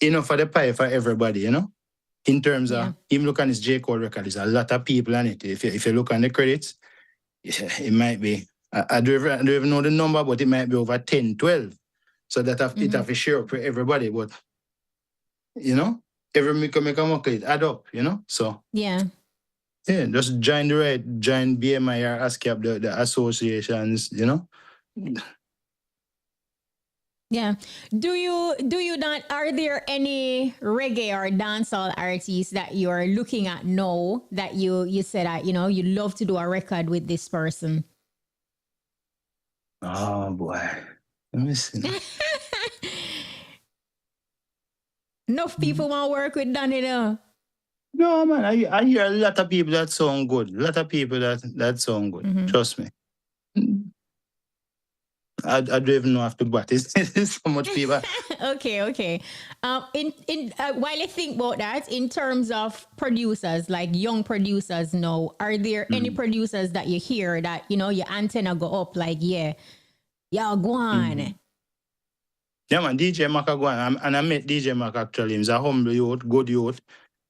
Enough for the pie for everybody, In terms of, even look on this J. Cole record, there's a lot of people on it. If you look on the credits, it might be, I don't even know the number, but it might be over 10, 12. So that it have to share up for everybody. But, every make a muckle, it add up, So, yeah, just join BMI or ASCAP, the associations, Yeah. Do you not, are there any reggae or dancehall artists that you're looking at now that you said that, you love to do a record with this person? Oh boy. Let me see. Enough people want to work with Don, you know. No, man, I hear a lot of people that sound good. A lot of people that sound good. Trust me. I don't even know after what. It's so much people. Okay. While I think about that, in terms of producers, like young producers now, are there any producers that you hear that, you know, your antenna go up like, yeah, go on. Yeah, man, DJ Mac go on. And I met DJ Mac actually. He's a humble youth, good youth.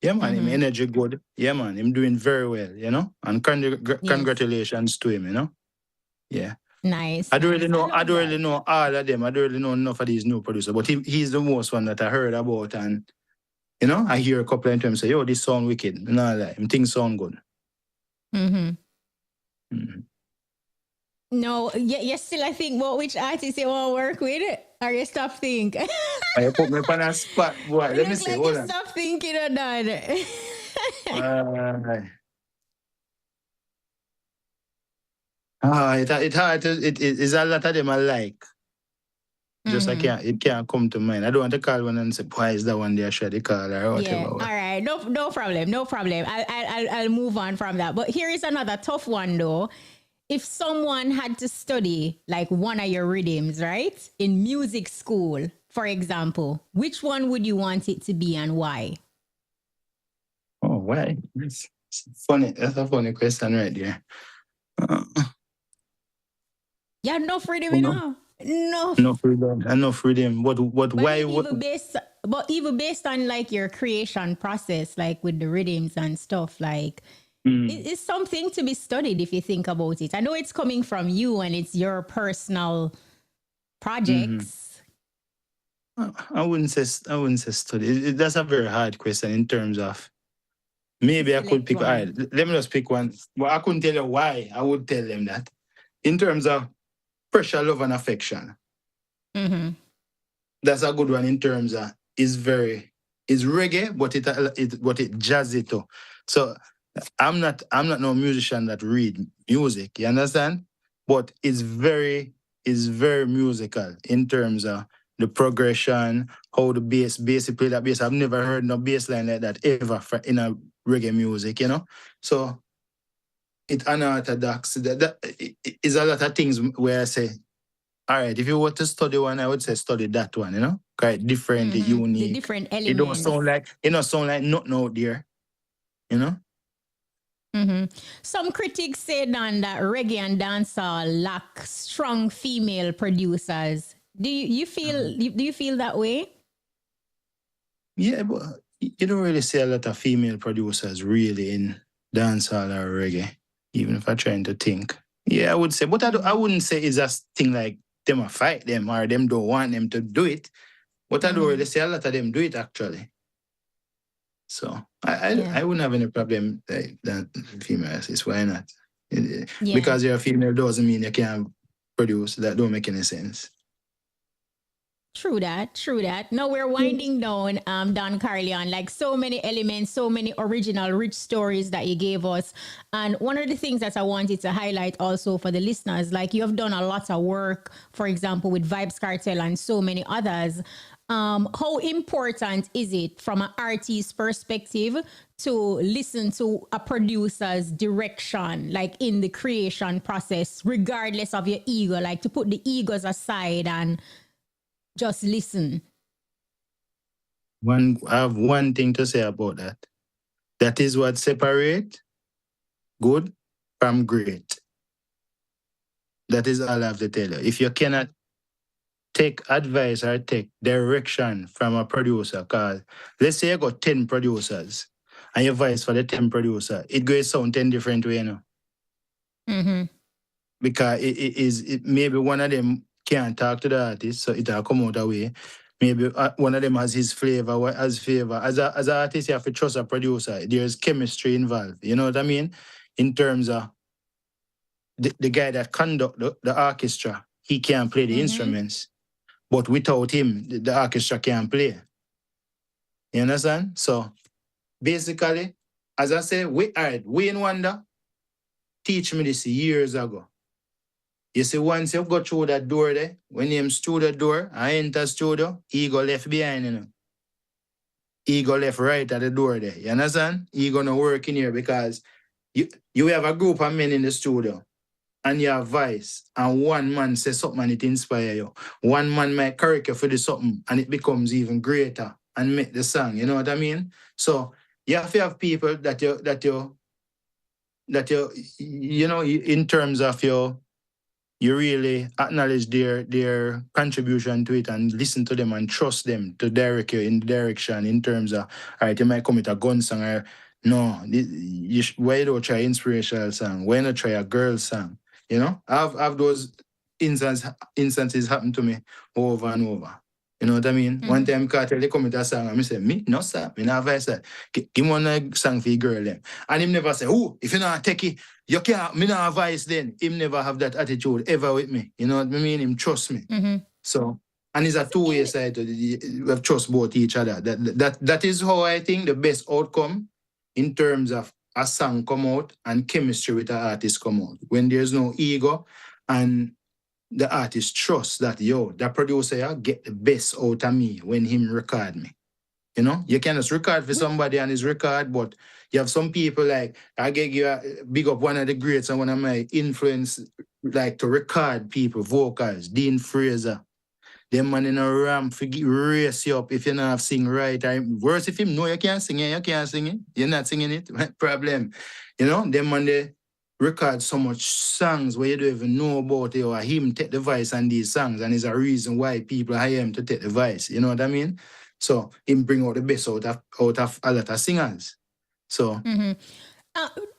Yeah, man, him energy good. Yeah, man, him doing very well, you know. And congratulations to him, you know. Yeah. Nice. I don't really know all of them. I don't really know enough of these new producers. But he's the most one that I heard about. And, you know, I hear a couple of times say, yo, this sound wicked. And all that. Things sound good. No, you still I think about which artist you want to work with, or you stop think? You put me on a spot, boy. Let me see. Like Hold you on. stop thinking of that. It's hard to, it's a lot of them I like. Just it can't come to mind. I don't want to call one and say, why is that one there? Should I call or whatever. Yeah, all right. No problem. I'll move on from that. But here is another tough one though. If someone had to study like one of your rhythms, right? In music school, for example, which one would you want it to be and why? Oh, why? It's funny. That's a funny question right there. Yeah, enough rhythm, you know? Enough rhythm. But why? Even based on like your creation process, like with the rhythms and stuff, like it's something to be studied if you think about it. I know it's coming from you and it's your personal projects. I wouldn't say study. That's a very hard question in terms of maybe I could pick. All right, let me just pick one. Well, I couldn't tell you why. I would tell them that in terms of pressure, love, and affection. That's a good one in terms of it's reggae, but it jazzy too. So I'm not no musician that read music. You understand? But it's very musical in terms of the progression, how the bass play that bass. I've never heard no bass line like that ever in a reggae music, you know? So it's unorthodox. That is a lot of things where I say, all right, if you were to study one, I would say study that one, you know? Quite different, unique. The different elements. It don't sound like nothing out there, you know? Some critics say then that reggae and dancehall lack strong female producers. Do you feel that way? Yeah, but you don't really see a lot of female producers really in dancehall or reggae, even if I'm trying to think. Yeah, I would say, but I wouldn't say it's a thing like them a fight them or them don't want them to do it. But I don't really see a lot of them do it actually. So I wouldn't have any problem that females is why not? Because you're a female doesn't mean you can't produce. That don't make any sense. True that. Now we're winding down, Don Corleon, like so many elements, so many original, rich stories that you gave us. And one of the things that I wanted to highlight also for the listeners, like you have done a lot of work, for example, with Vybz Kartel and so many others. How important is it from an artist's perspective to listen to a producer's direction, like in the creation process, regardless of your ego, like to put the egos aside and just listen? I have one thing to say about that. That is what separates good from great. That is all I have to tell you. If you cannot take advice or take direction from a producer, because let's say you got 10 producers and your voice for the 10 producer, it goes sound 10 different way, you know. Because it maybe one of them can't talk to the artist, so it'll come out away. Maybe one of them has his flavor, as an artist, you have to trust a producer. There's chemistry involved. You know what I mean? In terms of the guy that conduct the orchestra, he can't play the instruments. But without him, the orchestra can't play. You understand? So basically, as I say, Wayne Wonder teach me this years ago. You see, once you go through that door there, when you stood the door, I enter studio, he go left behind, you know. he go left right at the door there. You understand? He gonna work in here because you have a group of men in the studio and you have voice, and one man says something and it inspire you. One man might correct you for the something and it becomes even greater and make the song. You know what I mean? So you have to have people that you know, in terms of you really acknowledge their contribution to it and listen to them and trust them to direct you in the direction in terms of, all right, you might come with a gun song or no, why you don't try inspirational song? Why not try a girl song? You know, I've those instances happen to me over and over. You know what I mean? One time Cartel, they come with a song and I say, me? No, sir. Me not advise that. Give me one song for your girl then. And him never say, oh, if you not take it, you can't, me not advise then. Him never have that attitude ever with me. You know what I mean? Him trust me. So, and it's a two-way side. We have trust both each other. That is how I think the best outcome in terms of a song come out and chemistry with an artist come out. When there's no ego and the artist trusts that, the producer get the best out of me when him record me. You know, you can just record for somebody and his record, but you have some people like, I get you big up one of the greats and one of my influence, like to record people, vocals, Dean Fraser. Them man in a ramp race you up if you not have sing right. Worse if him know you can't sing it, you can't sing it. You're not singing it, problem. You know, them man they record so much songs where you don't even know about it, or him take the voice on these songs, and it's a reason why people hire him to take the voice. You know what I mean? So him bring out the best out of a lot of singers. So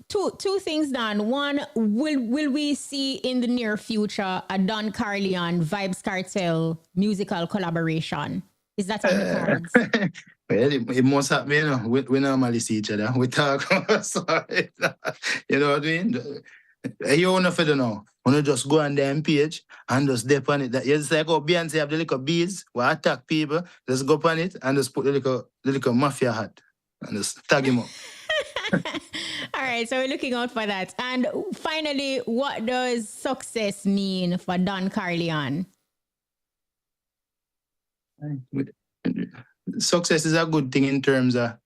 two things, Don. One, will we see in the near future a Don Corleon Vybz Kartel musical collaboration? Is that on the cards? Well, it must happen, you know. We normally see each other. We talk. Sorry. You know what I mean? You don't know. When you just go on the page and just dip on it. That you just like how Beyonce have the little bees where attack people. Just go on it and just put the little mafia hat and just tag him up. All right, so we're looking out for that. And finally, what does success mean for Don Corleon? Success is a good thing in terms of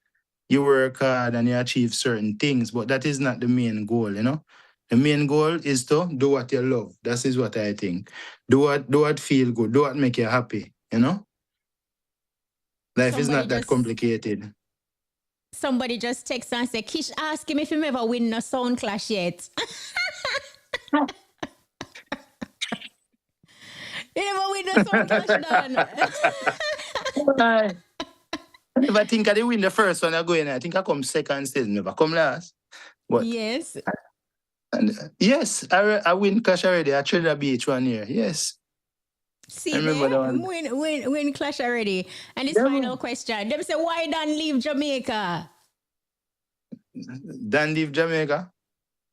you work hard and you achieve certain things, but that is not the main goal, you know? The main goal is to do what you love. That is what I think. Do what feel good. Do what make you happy, you know? Life is not that complicated. Somebody just text and say, Kish, ask him if he ever win a sound clash yet. You never win a sound clash, Don. If I think I didn't win the first one, I go in. I think I come second still, never come last. But yes. And yes, I win Clash already at Trinidad Beach 1 year. Yes. See, I remember that one. Win Clash already. And this final question. Them say, why Don leave Jamaica? Don leave Jamaica?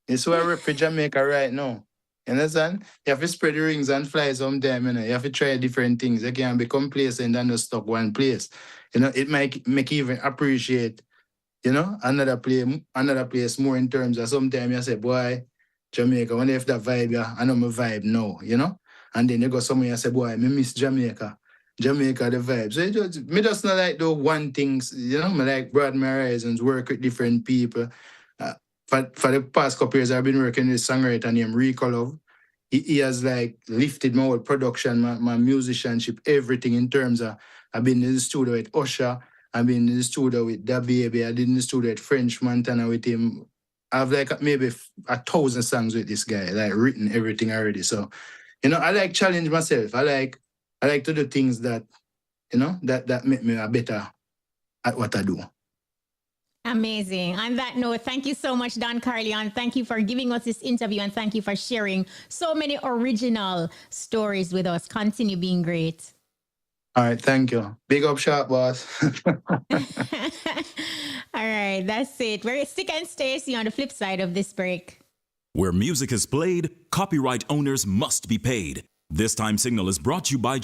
It's where I represent Jamaica right now. You understand? You have to spread the rings and fly sometime, you know. You have to try different things. You can't be complacent and just stuck one place. You know, it might make you even appreciate, you know, another place more in terms of sometimes you say, boy, Jamaica, when if that vibe, yeah, I know my vibe now, you know? And then you go somewhere and say, boy, I miss Jamaica. Jamaica, the vibe. So me just not like those one things, you know, me like broaden my horizons, work with different people. For the past couple years, I've been working with a songwriter named Rico Love. He has like lifted my whole production, my musicianship, everything in terms of, I've been in the studio with Usher, I've been in the studio with Da Baby, I did in the studio with French Montana with him. I've like maybe 1,000 songs with this guy, like written everything already. So, you know, I like challenge myself. I like to do things that, you know, that make me better at what I do. Amazing. On that note, thank you so much, Don Corleon. Thank you for giving us this interview and thank you for sharing so many original stories with us. Continue being great. All right, thank you. Big up Sharp Boss. All right, that's it. We're Stick and Stacy on the flip side of this break. Where music is played, copyright owners must be paid. This time signal is brought to you by